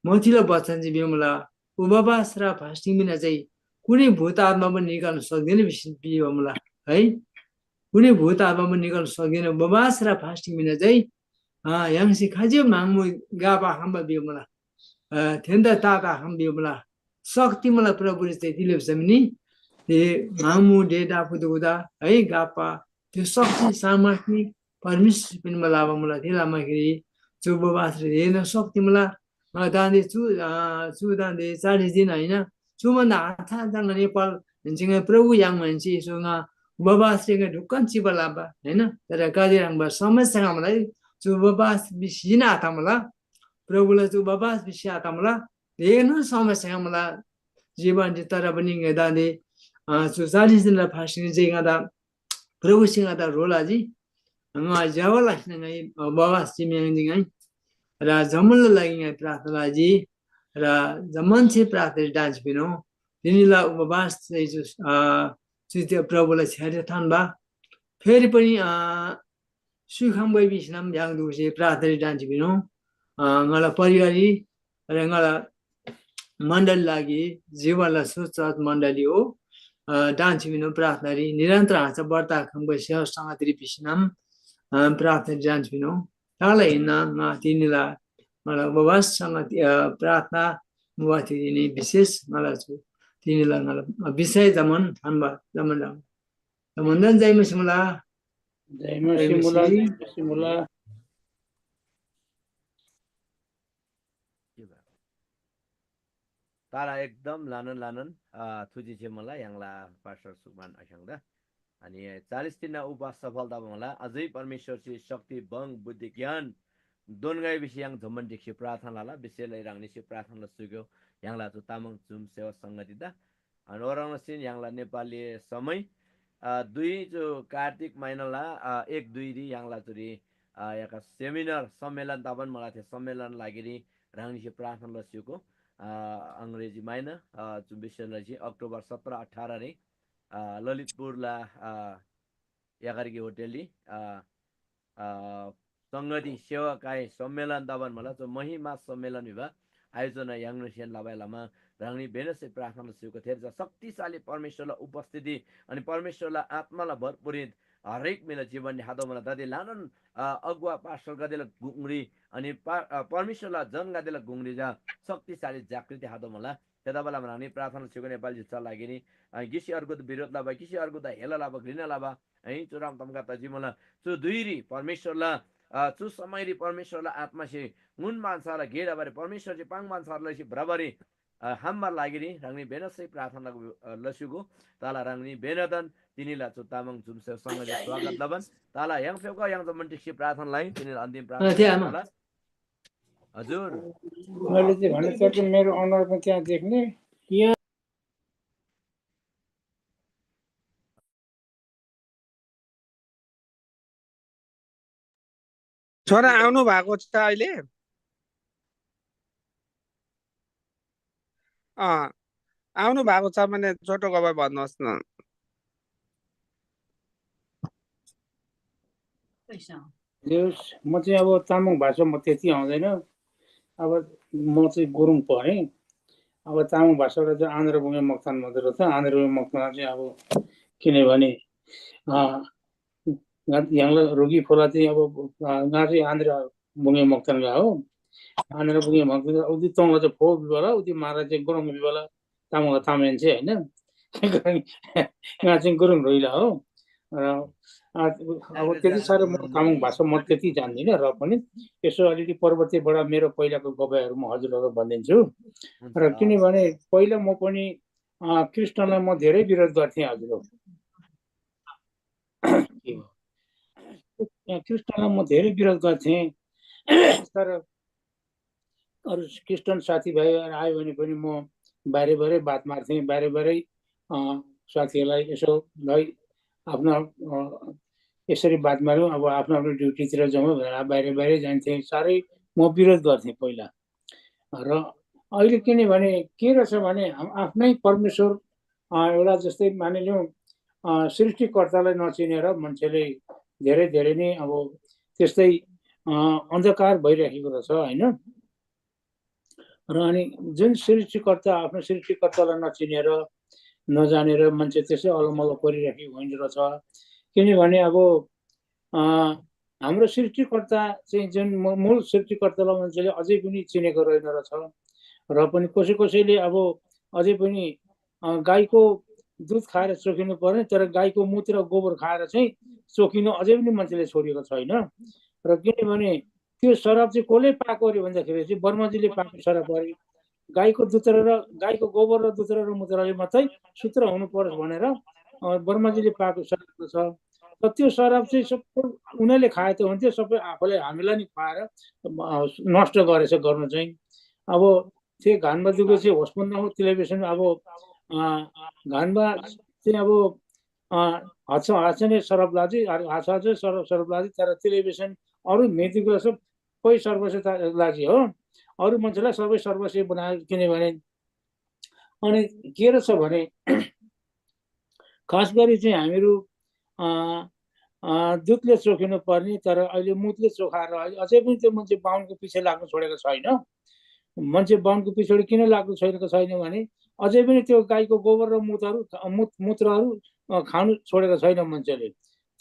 मोथिलो बच्चन चाहिँ बिमुला उपवास र फास्टिङ बिना चाहिँ कुनै भूत आत्मा पनि निकाल्न सक्दैन बियो मुला है कुनै भूत आत्मा पनि निकाल्न सक्दैन उपवास र फास्टिङ बिना चाहिँ याङसी खाजे माङमु गाबा हम्बा बियो मुला थेन्दा ताता हम बियो मुला शक्ति मलाई प्रभुले चाहिँ दिले समनी ते माङमु डेटा पुदुदा है गापा त्यो शक्ति सामर्थ्य परमेश्वर पनि मलाई मुला थिलामा खेरि जो उपवास हेर्न शक्ति मलाई दान्दे छु दान्दे 40 दिन हैन चुमन्दा हाथा जाङ नेपाल हिँड्छिङ प्रभु याङ मान्छे सोङा उपवास रे ढुक्कन चिबलाबा हैन तर काजिरङबा समस्या मलाई जो उपवास बिसिन आता मलाई प्रभुलाई जो उपवास बिसिन आता मलाई हेर्न समस्या मलाई जीवन तर पनि दान्दे 40 दिनलाई फास्टिङ चाहिँ गर्दा प्रभुसँग त रोलाजी जावा लाग्छ नै उपवास चाहिँ है र जमनलाई लागि प्रार्थना जी र जमन चाहिँ प्रार्थना डान्स बिनो तिनीलाई उपवास चाहिँ त्यो प्रभुलाई छ्यारे थान्बा फेरि पनि सुखम गई बिसनाम याङ दुसे प्रार्थना डान्स बिनो मलाई परिवारी र मलाई मण्डली लागि जीवनलाई सुचत मण्डली हो डान्स बिनो प्रार्थना निरन्तर हाँचा बर्ता खम गई सेवासँग तिरी बिसनाम प्रार्थना डान्स बिनो तालाई हिँड्न तिनीलाई मलाई उपवाससँग प्रार्थना मुवाथि दिने विशेष मलाई छु तिनीलाई मलाई विषय जमन थान्बा जमन जमन जयमा सिमुला सिमुला तारा एकदम लानन थुजी चाहिँ मलाई याङला पास्टर सुमान आइसंदा अनि 40 दिन उपवास सफलता मलाई अझै परमेश्वरची शक्ति बङ बुद्धि ज्ञान दोनगाई विषय yang zaman diksi प्रार्थना ला विषयलाई रांगनिसी प्रार्थना सुग्यो याङला तो तामाङ जुम सेवा संगति दा अनि orang sin याङला नेपाली समय 2 जो कार्तिक महिनाला 1 2 री याङला तुरी याका सेमिनार सम्मेलन तापन मलाई थियो सम्मेलन लागि रांगनिसी प्रार्थना सुको अंग्रेजी महिना जुम विषयलाई चाहिँ अक्टोबर 17 18 रे ललितपुरला यागरगी होटेलली संगति सेवाकाय सम्मेलन दावन मला जो महिमा सम्मेलन विभाग आयोजना याङनसियन लाबाइलामा रांगनी बेनसे प्रार्थना सुको थेर शक्तिशाली परमेश्वरलाई उपस्थिति अनि परमेश्वरलाई आत्मालाई भरपुरित हरेक मेला जीवन हादो मला दादी लानन अगुवा पास्टर गदेला गुंगरी अनि परमेश्वरलाई जन गदेला गुंगरी जा शक्तिशाली जागृति हादो मला त्यता बेला रांगनी प्रार्थना सुको नेपाल जित्छ लागि नि किसी अर्को विरोध लाबा किसी अर्को त हेला लाबा घृणा लाबा है चुराम तमका त जीवनला सो दुईरी परमेश्वरलाई चु समयरी परमेश्वरलाई आत्मा से मुन मान्छाला गेडा बारे परमेश्वर चाहिँ पाङ मान्छालाई चाहिँ बराबरी हाम्बा लागि रांगनी बेनसै प्रार्थना लसुगो ताला रांगनी बेनदन तिनीला चु तामाङ जुमसे सँग स्वागत लबन ताला याङ फेको याङ जमन्टिक्सी प्रार्थनालाई तिनीला अन्तिम प्रार्थना हजुर मैले चाहिँ भन्न सक्छु मेरो अनुहारमा त्यहाँ देख्ने यहाँ छोरा आउनु भएको छ अहिले आउनु भएको छ भने छोटो गवाई भन्नुहोस् न म चाहिँ अब तामाङ भाषा म त्यति आउँदैन अब म चाहिँ गुरुङ परेँ अब तामाङ भाषाबाट चाहिँ आन्द्रभूमि मोक्तान भन्दो रहेछ। आन्द्रभूमि मोक्तान चाहिँ अब किनभने यहाँलाई रोगी खोला चाहिँ अब यहाँ चाहिँ आन्द्रभूमि मोक्तान गएको हो। आन्द्रभूमि मोक्तान उति तँलाई चाहिँ फो बिवाला उति मारा चाहिँ गुरुङ बिवाला तामाङ तामेन चाहिँ होइन यहाँ चाहिँ गुरुङ रोइला हो। र अब त्यति साह्रो म तामाङ भाषा म त्यति जान्दिनँ र पनि यसो अलिकति पर्वतीबाट मेरो पहिलाको गवाईहरू म हजुरहरू भनिदिन्छु। र किनभने पहिला म पनि कृष्णलाई म धेरै विरोध गर्थेँ हजुर। कृष्णलाई म धेरै विरोध गर्थेँ तर अरू क्रिस्चियन साथीभाइहरू आयो भने पनि म बाहिरै बात मार्थेँ। बाहिरै साथीहरूलाई यसो है आफ्नो यसरी बात मारौँ अब आफ्नो ड्युटीतिर जाउँ भनेर बाहिरै जान्थेँ। साह्रै म विरोध गर्थेँ पहिला। र अहिले किनभने के रहेछ भने आफ्नै परमेश्वर एउटा जस्तै मानिलिउँ सृष्टिकर्तालाई नचिनेर मान्छेले धेरै नै अब त्यस्तै अन्धकार भइरहेको रहेछ होइन। र अनि जुन सृष्टिकर्ता आफ्नो सृष्टिकर्तालाई नचिनेर नजानेर मान्छे त्यसै अलमल्ल परिरहेको हुन्छ। किनभने अब हाम्रो सृष्टिकर्ता चाहिँ जुन मूल सृष्टिकर्तालाई मान्छेले अझै पनि चिनेको रहेन रहेछ। र पनि कसैले अब अझै पनि गाईको दुध खाएर चोकिनु पर्ने तर गाईको मूत्र गोबर खाएर चाहिँ चोकिनु अझै पनि मान्छेले छोडेको छैन। र किनभने त्यो शराब चाहिँ कसले पाएको अरे भन्दाखेरि चाहिँ ब्रह्माजीले पाएको शराब अरे। गाईको दुध र गाईको गोबर र दुध र मूत्रले मात्रै सूत्र हुनु पर्छ भनेर ब्रह्माजीले पाएको शराब छ। र त्यो शराब चाहिँ सबै उनीहरूले खाए त हुन्थ्यो, सबै आफूले हामीलाई नि खुवाएर नष्ट गरेछ गर्नु चाहिँ। अब त्यो घानमा दुःख चाहिँ होस् पनि नहोस् टेलिभिजन अब घानमा चाहिँ अब हाच्छने शराब लाजी हाच्छे शराब लाजी तर टेलिभिजन अरू मेथीको सबै सर्वस्व लाजी हो। अरू मान्छेलाई सबै सर्वस्व बनायो। किनभने अनि के रहेछ भने खास गरी चाहिँ हामीहरू दुधले चोखिनु पर्ने तर अहिले मुतले चोखाएर अझै पनि त्यो मान्छे बाहुनको पछि लाग्नु छोडेको छैन। मान्छे बाहुनको पछाडि किन लाग्नु छोडेको छैन भने अझै पनि त्यो गाईको गोबर र मूत्रहरू खानु छोडेको छैन मान्छेले।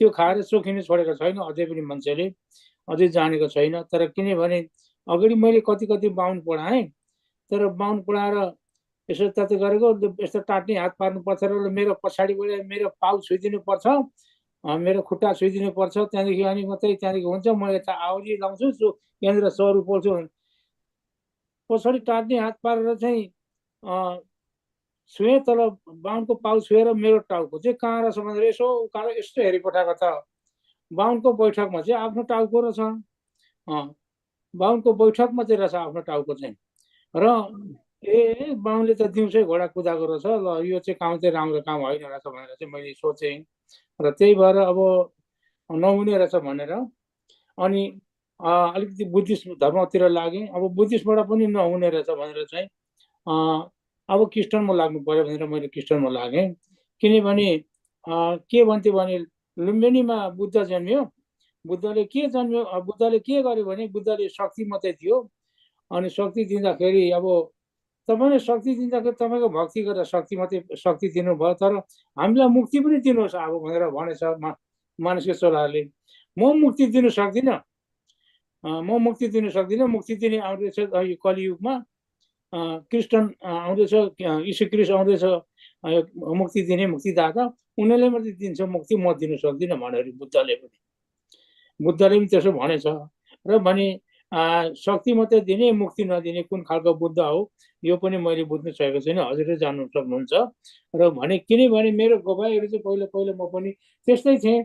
त्यो खाएर चोखिनु छोडेको छैन अझै पनि मान्छेले अझै जानेको छैन। तर किनभने अगाडि मैले कति बाहुन पढाएँ तर बाहुन पढाएर यसो त्यता गरेको यस्तो टाट्ने हात पार्नु पर्छ र मेरो पछाडिबाट मेरो पाउ छुइदिनु पर्छ, मेरो खुट्टा छुइदिनु पर्छ, त्यहाँदेखि अनि मात्रै त्यहाँदेखि हुन्छ। म यता आउरी लाउँछु यहाँनिर सरू पोल्छु पछाडि टाट्ने हात पारेर चाहिँ छुएँ तर बाहुनको पाउ छुएर मेरो टाउको चाहिँ कहाँ रहेछ भनेर यसो उकालो यस्तो हेरिपठाएको त बाहुनको बैठकमा चाहिँ आफ्नो टाउको रहेछ। बाहुनको बैठकमा चाहिँ रहेछ आफ्नो टाउको चाहिँ। र बाहुनले त दिउँसै घोडा कुदाएको रहेछ ल यो चाहिँ काम चाहिँ राम्रो काम होइन रहेछ भनेर चाहिँ मैले सोचेँ। र त्यही भएर अब नहुने रहेछ भनेर अनि अलिकति बुद्धिस्ट धर्मतिर लागेँ। अब बुद्धिस्टबाट पनि नहुने रहेछ भनेर चाहिँ अब क्रिस्चियनमा लाग्नु पर्यो भनेर मैले क्रिस्चियनमा लागेँ। किनभने के भन्थ्यो भने लुम्बिनीमा बुद्ध जन्मियो। बुद्धले के गर्यो भने बुद्धले शक्ति मात्रै दियो। अनि शक्ति दिँदाखेरि अब तपाईँले शक्ति दिँदाखेरि तपाईँको भक्ति गरेर शक्ति दिनुभयो तर हामीलाई मुक्ति पनि दिनुहोस् अब भनेर भनेछ मानिसको छोराहरूले। म मुक्ति दिनु सक्दिनँ। मुक्ति दिने आउँदैछ कलियुगमा क्रिस्चियन आउँदैछ, यीशु ख्रीष्ट आउँदैछ मुक्ति दिने मुक्तिदाता। उनीहरूले मात्रै दिन्छ मुक्ति, म दिनु सक्दिनँ भनेर बुद्धले पनि त्यसो भनेछ। र भने शक्ति मात्रै दिने मुक्ति नदिने कुन खालको बुद्ध हो यो पनि मैले बुझ्नु सकेको छैन। हजुरले जान्नु सक्नुहुन्छ। र भने किनभने मेरो गवाईहरू चाहिँ पहिला म पनि त्यस्तै थिएँ।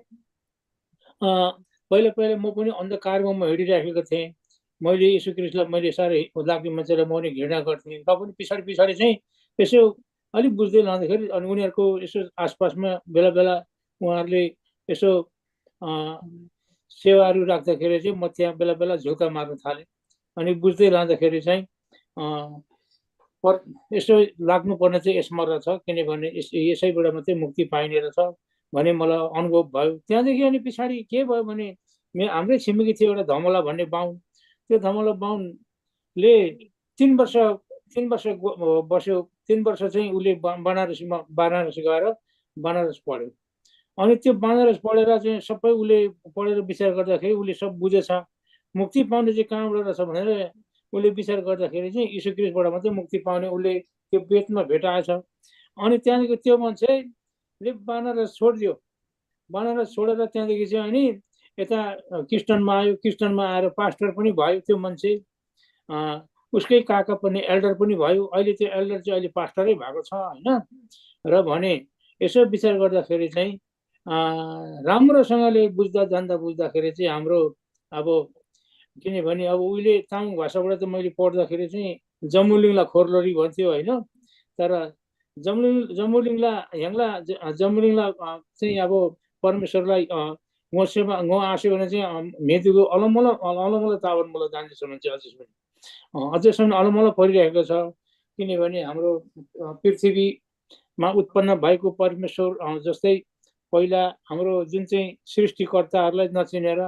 पहिला म पनि अन्धकारमा म हिँडिराखेको थिएँ। मैले यीशु ख्रीष्टलाई मैले साह्रै लाग्ने मान्छेलाई म पनि घृणा गर्थेँ। र पनि पछाडि चाहिँ यसो अलिक बुझ्दै लाँदाखेरि अनि उनीहरूको यसो आसपासमा बेला उहाँहरूले यसो सेवाहरू राख्दाखेरि चाहिँ म त्यहाँ बेला झुल्का मार्न थालेँ। अनि बुझ्दै लाँदाखेरि चाहिँ यसो लाग्नुपर्ने चाहिँ यसमा रहेछ। किनभने यसैबाट मात्रै मुक्ति पाइने रहेछ भने मलाई अनुभव भयो। त्यहाँदेखि अनि पछाडि के भयो भने हाम्रै छिमेकी थियो एउटा धमला भन्ने बाहुन। त्यो धमला बाहुनले 3 वर्ष 3 वर्ष बस्यो। 3 वर्ष चाहिँ उसले बनारस गएर बनारस पढ्यो। अनि त्यो बनारस पढेर चाहिँ सबै उसले पढेर विचार गर्दाखेरि उसले सब बुझेछ। मुक्ति पाउने चाहिँ कहाँबाट रहेछ भनेर उसले विचार गर्दाखेरि चाहिँ यीशु ख्रीष्टबाट मात्रै मुक्ति पाउने उसले त्यो वेदमा भेटाएछ। अनि त्यहाँदेखि त्यो मान्छेले बनारस छोडिदियो। बनारस छोडेर त्यहाँदेखि चाहिँ अनि यता क्रिस्चियनमा आयो। क्रिस्चियनमा आएर पास्टर पनि भयो त्यो मान्छे। उसकै काका पनि एल्डर पनि भयो। अहिले त्यो एल्डर चाहिँ अहिले पास्टरै भएको छ होइन। र भने यसो विचार गर्दाखेरि चाहिँ राम्रोसँगले बुझ्दाखेरि चाहिँ हाम्रो अब किनभने अब उहिले तामाङ भाषाबाट त मैले पढ्दाखेरि चाहिँ जमुलिङला खोर्लरी भन्थ्यो होइन। तर जमुलिङला जमुलिङला चाहिँ अब परमेश्वरलाई म आस्यो भने चाहिँ मेदुको अलमल तावन मलाई जान्दैछन् चाहिँ अझैसम्म अलमल परिरहेको छ। किनभने हाम्रो पृथ्वीमा उत्पन्न भएको परमेश्वर जस्तै पहिला हाम्रो जुन चाहिँ सृष्टिकर्ताहरूलाई नचिनेर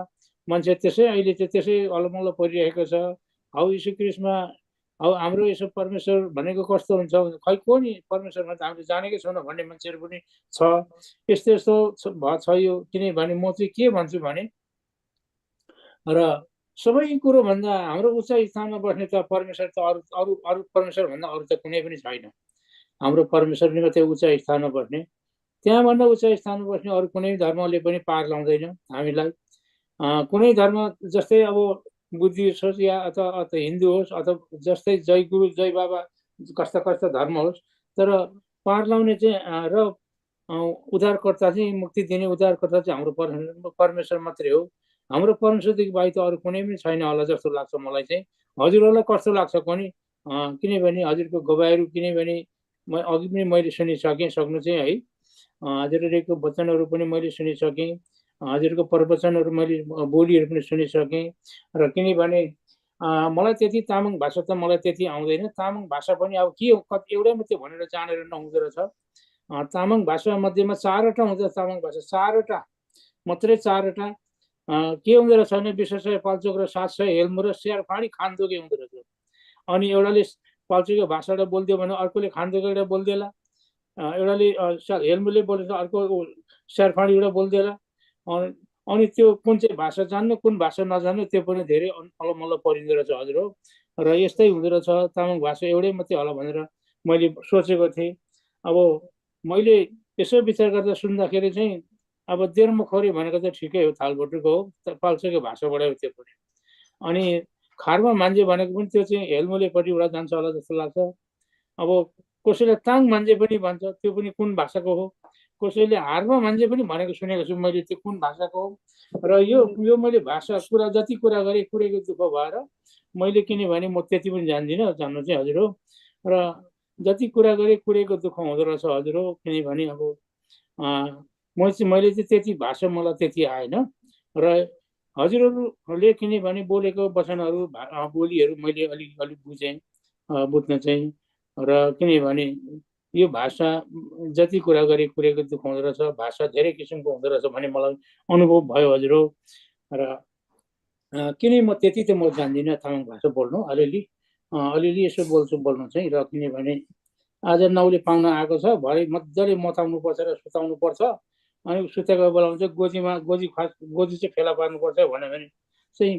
मान्छे अहिले चाहिँ त्यसै अलमल परिरहेको छ। हौ यीशु ख्रीष्टमा हौ हाम्रो यसो परमेश्वर भनेको कस्तो हुन्छ खै को नि परमेश्वरमा त हामीले जानेकै छैनौँ भन्ने मान्छेहरू पनि छ। यस्तो छ यो। किनभने म चाहिँ के भन्छु भने र सबै कुरो भन्दा हाम्रो उच्च स्थानमा बस्ने त परमेश्वर त अरू परमेश्वर भन्दा अरू त कुनै पनि छैन। हाम्रो परमेश्वर नै मात्रै उच्च स्थानमा बस्ने। त्यहाँभन्दा उच्च स्थानमा बस्ने अरू कुनै धर्मले पनि पार लाउँदैन हामीलाई। कुनै धर्म जस्तै अब बुद्धिस्ट होस् या अथवा हिन्दू होस् अथवा जस्तै जय गुरु जय बाबा कस्ता धर्म होस्, तर पार लाउने चाहिँ र उद्धारकर्ता चाहिँ मुक्ति दिने उद्धारकर्ता चाहिँ हाम्रो परमेश्वर मात्रै हो। हाम्रो परमेश्वरदेखि बाहेक त अरू कुनै पनि छैन होला जस्तो लाग्छ मलाई चाहिँ। हजुरहरूलाई कस्तो लाग्छ पनि? किनभने हजुरको गवाईहरू किनभने अघि पनि मैले सक्नु चाहिँ है। हजुरहरूको वचनहरू पनि मैले सुनिसकेँ। हजुरको प्रवचनहरू मैले बोलीहरू पनि सुनिसकेँ। र किनभने मलाई त्यति तामाङ भाषा त मलाई त्यति आउँदैन। तामाङ भाषा पनि अब के एउटै मात्रै भनेर जानेर नहुँदो रहेछ। तामाङ भाषा मध्येमा 4वटा हुन्छ। तामाङ भाषा 4वटा मात्रै 4वटा के हुँदो रहेछ भने विशेष पाल्चोक र 700 हेल्मु र स्यारफाँडी खान्दोके हुँदो रहेछ। अनि एउटाले पाल्चोके भाषाबाट बोलिदियो भने अर्कोले खान्दोकेबाट बोलिदिएला। एउटाले हेल्मुले बोलेछ अर्को स्यारफाँडीबाट बोलिदिएला। अनि त्यो कुन चाहिँ भाषा जान्ने कुन भाषा नजान्ने त्यो पनि धेरै अलमल्ल परिँदो रहेछ हजुर हो। र यस्तै हुँदो रहेछ। तामाङ भाषा एउटै मात्रै होला भनेर मैले सोचेको थिएँ। अब मैले यसो विचार गर्दा सुन्दाखेरि चाहिँ अब देर्मखोरी भनेको त ठिकै हो, थालबटुको हो, पाल्चोके भाषाबाट हो त्यो पनि। अनि खारमा मान्छे भनेको पनि त्यो चाहिँ हेल्मुलेपट्टिबाट जान्छ होला जस्तो लाग्छ। अब कसैले ताङ मान्छे पनि भन्छ, त्यो पनि कुन भाषाको हो। कसैले हारमा मान्छे पनि भनेको सुनेको छु मैले, त्यो कुन भाषाको हो। र यो मैले भाषा जति कुरा गरेँ कुरेको दुःख भएर मैले, किनभने म त्यति पनि जान्दिनँ जान्नु चाहिँ हजुर हो। र जति कुरा गरेँ कुरेको दुःख हुँदो रहेछ हजुर हो। किनभने अब मैले चाहिँ त्यति भाषा मलाई त्यति आएन। र हजुरहरूले किनभने बोलेको वचनहरू बोलीहरू मैले अलिक बुझेँ, बुझ्न चाहिँ। र किनभने यो भाषा जति कुरा गरे कुरेको दुःख हुँदो रहेछ। भाषा धेरै किसिमको हुँदो रहेछ भन्ने मलाई अनुभव भयो हजुर हो। र किन म त्यति त म जान्दिनँ तामाङ भाषा बोल्नु। अलिअलि यसो बोल्नु चाहिँ। र किनभने आज 9ले पाहुना आएको छ, भरे मजाले मताउनु पर्छ र सुताउनु पर्छ। अनि सुतेको बेलामा चाहिँ गोजी चाहिँ फेला पार्नुपर्छ भन्यो भने चाहिँ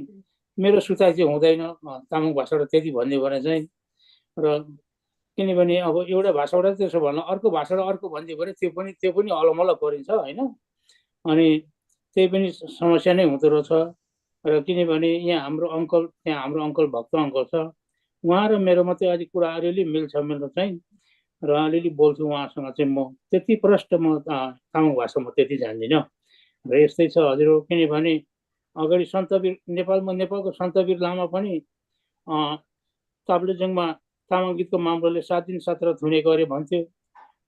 मेरो सुताइ चाहिँ हुँदैन तामाङ भाषाबाट त्यति भनिदियो भने चाहिँ। र किनभने अब एउटा भाषाबाट त्यसो भन्नु, अर्को भाषाबाट अर्को भनिदियो भने त्यो पनि अलमल्ल परिन्छ होइन। अनि त्यही पनि समस्या नै हुँदो रहेछ। र किनभने यहाँ हाम्रो अङ्कल भक्त अङ्कल छ, उहाँ र मेरो मात्रै अलिक कुरा अलिअलि मिल्छ चाहिँ। र अलिअलि बोल्छु उहाँसँग चाहिँ। म त्यति प्रष्ट म तामाङ भाषा म त्यति जान्दिनँ। र यस्तै छ हजुर हो। किनभने अगाडि सन्तवीर नेपालको सन्तवीर लामा पनि ताप्लेजुङमा तामाङ गीतको मामलाले 7 दिन 7 रात हुने गरे भन्थ्यो।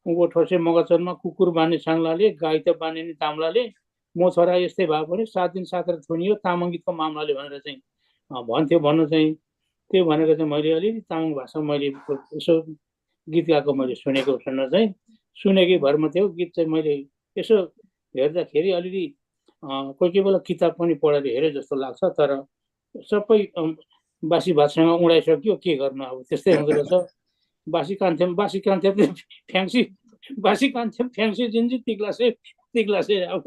उँभो ठोसे मगचरमा कुकुर बाँध्ने साङ्लाले, गाई त बाँध्ने नि ताम्लाले, म छोरा यस्तै भए पनि 7 दिन 7 रात थुनियो तामाङ गीतको मामलाले भनेर चाहिँ भन्थ्यो भन्नु चाहिँ। त्यो भनेको चाहिँ मैले अलिअलि तामाङ भाषा मैले यसो गीत गाएको मैले सुनेकै भर मात्रै हो। गीत चाहिँ मैले यसो हेर्दाखेरि अलिअलि कोही बेला किताब पनि पढेर हेरे जस्तो लाग्छ। तर सबै बासी भातसँग उडाइसक्यो, के गर्नु अब त्यस्तै हुँदो रहेछ। बासी कान्थेम फ्याङ्सी बासी कान्थेम फ्याङ्सी जिन्जी तिग्लासे अब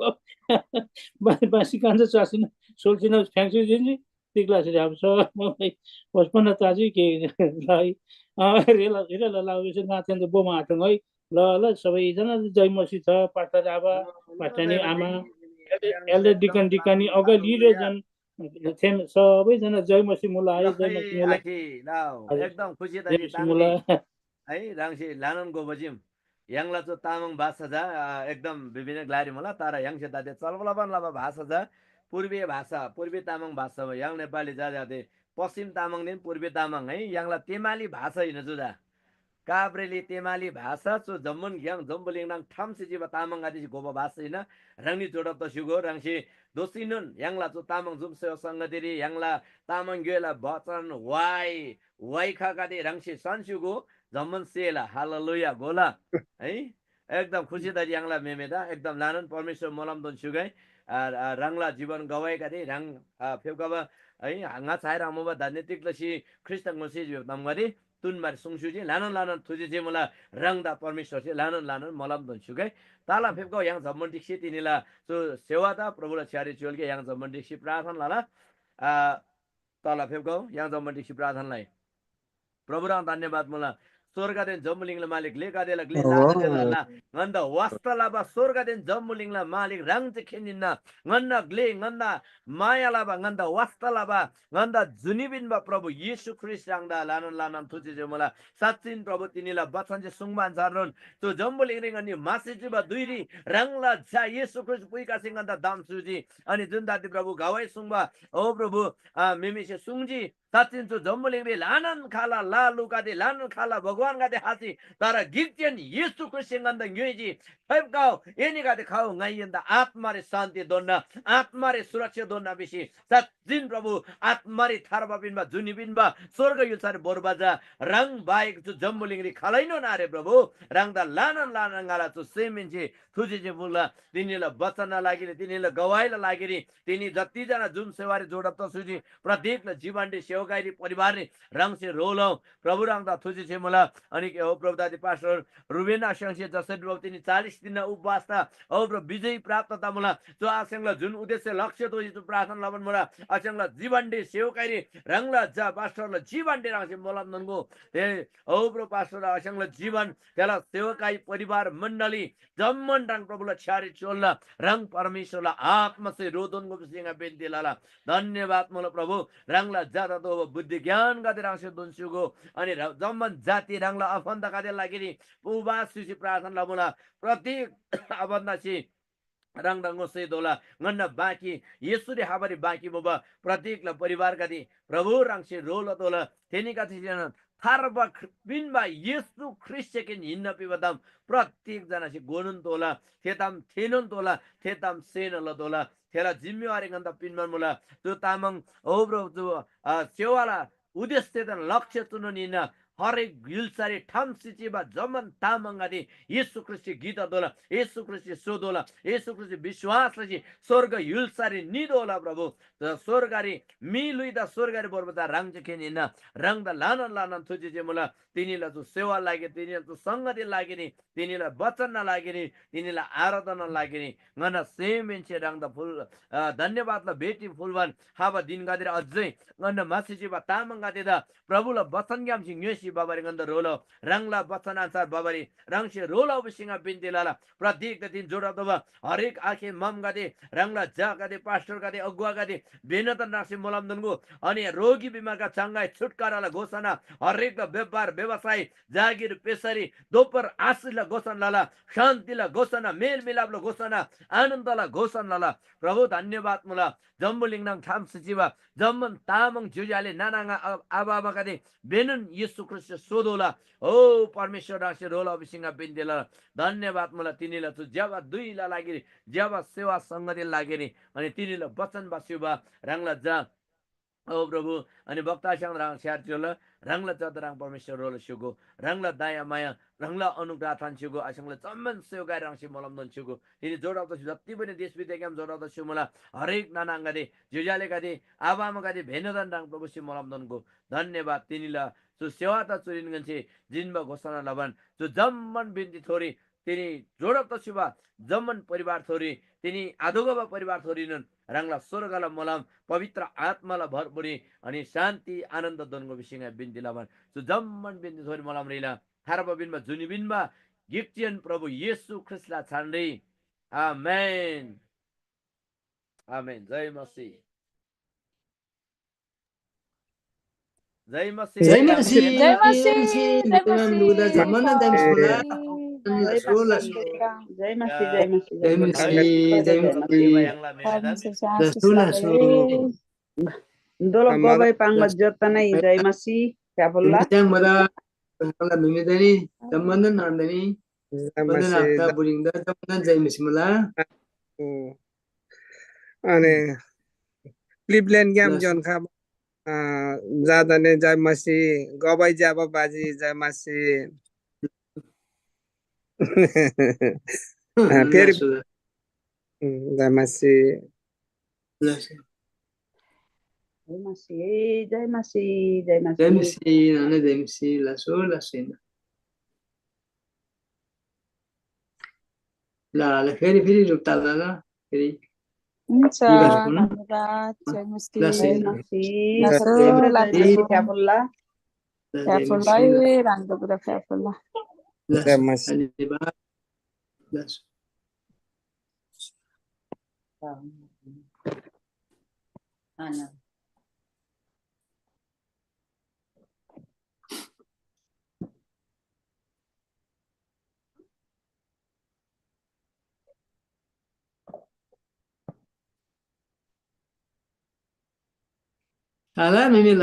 बासी कान्छ चासिन सोल्सिन फ्याङ्सी जिन्जी तिग्लासे अब मलाई पचपन्न ताजी के रेला रेला लागेपछि नाथेन त बोमा हाटौँ है ल ल सबैजना जय मसी छ पाठा आबा पाठानी आमा एल्डर डिकनी अगाडि लिएर जन सबैजना जय मसी मुला है जय मसी मुला एकदम खुसी जय मसी मुला है रांसी लानन गोबजिम यांगला जो तामाङ भाषा जा एकदम विभिन्न ग्लारी मला तारा यांगसे दादे चलबलाबन लाबा भाषा जा पूर्वीय भाषा पूर्वी तामाङ भाषा हो yang नेपाली जा जाते पश्चिम तामाङ दिन पूर्वी तामाङ है यांगला तेमाली भाषा हिन जुदा काब्रेली तेमाली भाषा चो जम्मन ग्याङ जम्बलिङनाङ ठामसे जीव तामाङ आदि गोबा भाषा हिन रंगनी जोडप त सुगो रंगसी दोसिनन यांगला चो तामाङ जुमसे संगतिरी यांगला तामाङ गेला बचन वाइ खा गादे रंगसी सन्सुगो जम्मन सेला हालेलुया गोला है एकदम खुसी दारी यांगला मेमेदा एकदम लानन परमेश्वर मलम दन सुगै रंगला जीवन गवाएका थिए रंग फेवकाबा है हांगा छाएर आमोबा धान्यतिक लसी ख्रिस्टन मसी नम गरी तुनबार सुङसुजी लानन थुजी जे मला रंगदा परमेश्वर से लानन मलम दन सुगै ताला फेवका yang जम्मन दिक्सी तिनीला सो सेवादा प्रभुला छ्यारी चोलके yang जम्मन दिक्सी प्रार्थना लाला ताला फेवका yang जम्मन दिक्सी प्रार्थनालाई प्रभुरा धन्यवाद मला स्वर्गदेन जम्मुलिङला मालिक लेकादेला ग्ले लादेला nganda wastalaba स्वर्गदेन जम्मुलिङला मालिक रंग खेनिन्ना nganda ग्ले nganda मायालाबा nganda wastalaba nganda जुनिबिनबा प्रभु येशू ख्रिस्ट रंगदा लानन थुचे मला साच्चिन प्रभु तिनीला बचन जे सुङमान झारन तो जम्मुलिङ रिङनी मासिजिबा दुईरी रंगला जा येशू ख्रिस्ट पुइका सिङन्दा दामसुजी अनि जुन दाति प्रभु गावै सुङबा ओ प्रभु मेमिसे सुङजी साच्चिन तो जम्मुलिङ रे लानन खाला लालुका दे लानन खाला भगवान गादे हासी तारा गिर्जन येशू ख्रिस्ट सिङन्दा न्युजी फैबकाउ एनी गादे खाउ ngaइन्दा आत्मारे शान्ति दोन्ना आत्मारे सुरक्षा दोन्ना बिसी साच्चिन प्रभु आत्मारे थारबाबिनबा जुनिबिनबा स्वर्ग युसारे बोरबाजा रंग बाइक जो जम्मुलिङ रे खालैनो नारे प्रभु रंगदा लानन गाला तो सेमिन्जे थुजिजे बुला तिनीला वचन लागिले तिनीला गवाइला लागिरी तिनी जति जना जुन सेवारी जोडप त सुजी प्रत्येकले जीवनले सेवकाई परिवार ने रंग से रोलौ प्रभु रंगदा थुजिजे मला अनि के हो प्रभु दादी पास्टर रुबेन आशंसे जसरी प्रभु तिनी 40 दिन उपवास था ओ प्रभु विजय प्राप्त था मला जो आशंगला जुन उद्देश्य लक्ष्य तो जो प्रार्थना लबन मला आशंगला जीवनले सेवकाई रंगला जा पास्टरले जीवनले रंगसे मला नंगो ए ओ प्रभु पास्टर आशंगला जीवन त्याला सेवकाई परिवार मण्डली जम्मन रंग प्रभुला छारी चोल्ला रंग परमेश्वरला आत्मा से रोदनको बिसिङा बेन्दिलाला धन्यवाद मला प्रभु रंगला जाता तो बुद्धि ज्ञान गादे रंगसे दोन्सुगो अनि जम्मन जाति रंगला अफन्दा गादे लागिरी उपवास सुसी प्रार्थना लबुला प्रत्येक अबन्दासी रंग रंगो से दोला ngana बाकी येसुरे हाबरी बाकी बोबा प्रत्येकला परिवार गादे प्रभु रंग से रोल दोला तेनी का थिजन थारबा बिनबा येसु ख्रिस्ट के हिन्न पिबदम प्रत्येक जनासी गोनुन तोला थेताम थेनन तोला थेताम सेनल तोला थेला जिम्मेवारी गन्दा पिनमन मुला तो तामङ ओब्रो जो सेवाला उद्देश्य त लक्ष्य चुननिन हरेक गिल्सारे ठाम सिचिबा जमन तामंगादि येशू ख्रिस्ट गीत दोला येशू ख्रिस्ट सोदोला येशू ख्रिस्ट विश्वासले स्वर्ग युल्सारे निदोला प्रभु स्वर्गारी मिलुइदा स्वर्गारी बरबता रंग खेनिन रंग द लानन थुजिजे मुला तिनीला जो सेवा लागे तिनीला जो संगति लागे नि तिनीला वचन लागे नि तिनीला आराधना लागे नि ngana सेमेन्चे रंग द फुल धन्यवाद ल बेटी फुलवन हाबा दिन गादिर अझै ngana मासिजिबा तामंगादि दा प्रभुला वचन ग्याम सिङ न्युसी बाबारी गन्द रोलो रंगला वचन अनुसार बाबारी रंगसे रोला बिसिङा बिन्दिलाला प्रत्येक दिन जोडा दबा हरेक आखे मम गादे रंगला जा गादे पास्टर गादे अगुवा गादे बेनतन राशि मोलम दनको अनि रोगी बिमारका चंगाई छुटकाराला घोषणा हरेक व्यापार व्यवसाय जागिर पेसरी दोपर आशीषला घोषणा लाला शान्तिला घोषणा मेल मिलापला घोषणा आनन्दला घोषणा लाला प्रभु धन्यवाद मुला जम्बुलिङनाङ ठाम सचिवा जम्मन तामङ जुजाले नानाङा आबाबा गादे बेनन येशू ख्रिस्ट सोदोला ओ परमेश्वर राशि रोला बिसिङा बिन्देला धन्यवाद मला तिनीला तु जब दुईला लागिरी जब सेवा संगति लागिरी अनि तिनीला वचन बासिबा रंगला जा ओ प्रभु अनि भक्तासँग रंग स्यार चोला रंगला चतराङ परमेश्वर रोल सुगो रंगला दया माया रंगला अनुग्रह थान सुगो आसँगले जम्मन सेवगाई रंगसी मलम दन सुगो तिनी जोडाउँदा जति पनि देश विदेशमा जोडाउँदा छु मला हरेक नानाङगादे जुजाले गादे आबामा गादे भेनदन रंग प्रभु सि मलम दनको धन्यवाद तिनीला 저 세와다 줄이는 건지 진바 고사나 라반 저 जम्मन बिन्ती थोरी तिनी जोडक तछुबा जम्मन परिवार थोरी तिनी आधोगबा परिवार थोरीनन् रांगला स्वर्गला मलाम पवित्र आत्माला भरपुरी अनि शान्ति आनन्द दनको विषयमा बिन्ती लाban 저 जम्मन बिन्ती थोरी मलाम रिला थारबा बिनमा जुनि बिनमा गिक्चियन प्रभु येशू ख्रिस्टला छान्दै आमेन आमेन जय मसीह जय मसीह जय हामी मसीह हेर्न जय सक्छौँ। मसीह जय Memang मसीह duda जय zaman dan time sekolah जय Rasul जय मसीह या जय मसीह जय जय मसीह जय प्रभु मसीह देवा यांगला मेनेदान Rasul Rasul Dolo Amada gobai pang majotana jai masi kabulla Bimbitang mada kalau bimbitani zaman dan nandani pada masih nakta buringda zaman dan jai masi mala अनि Cleveland game Rasul John खा जादा ने जय मसी गबाई जाबा बाजी जय मसी फेरि Rasul जय मसी Rasul jai masi jai masi jai jai masi masi nana jai masi Rasul Rasul la feri rukta la feri हुन्छ bibar kun धन्यवाद जय मसी Rasul जय मसी Rasul जय मसी kabulla jai masi राम्रो कुरा फ्याफुल्ला जय मसी Rasul Rasul Ala mimi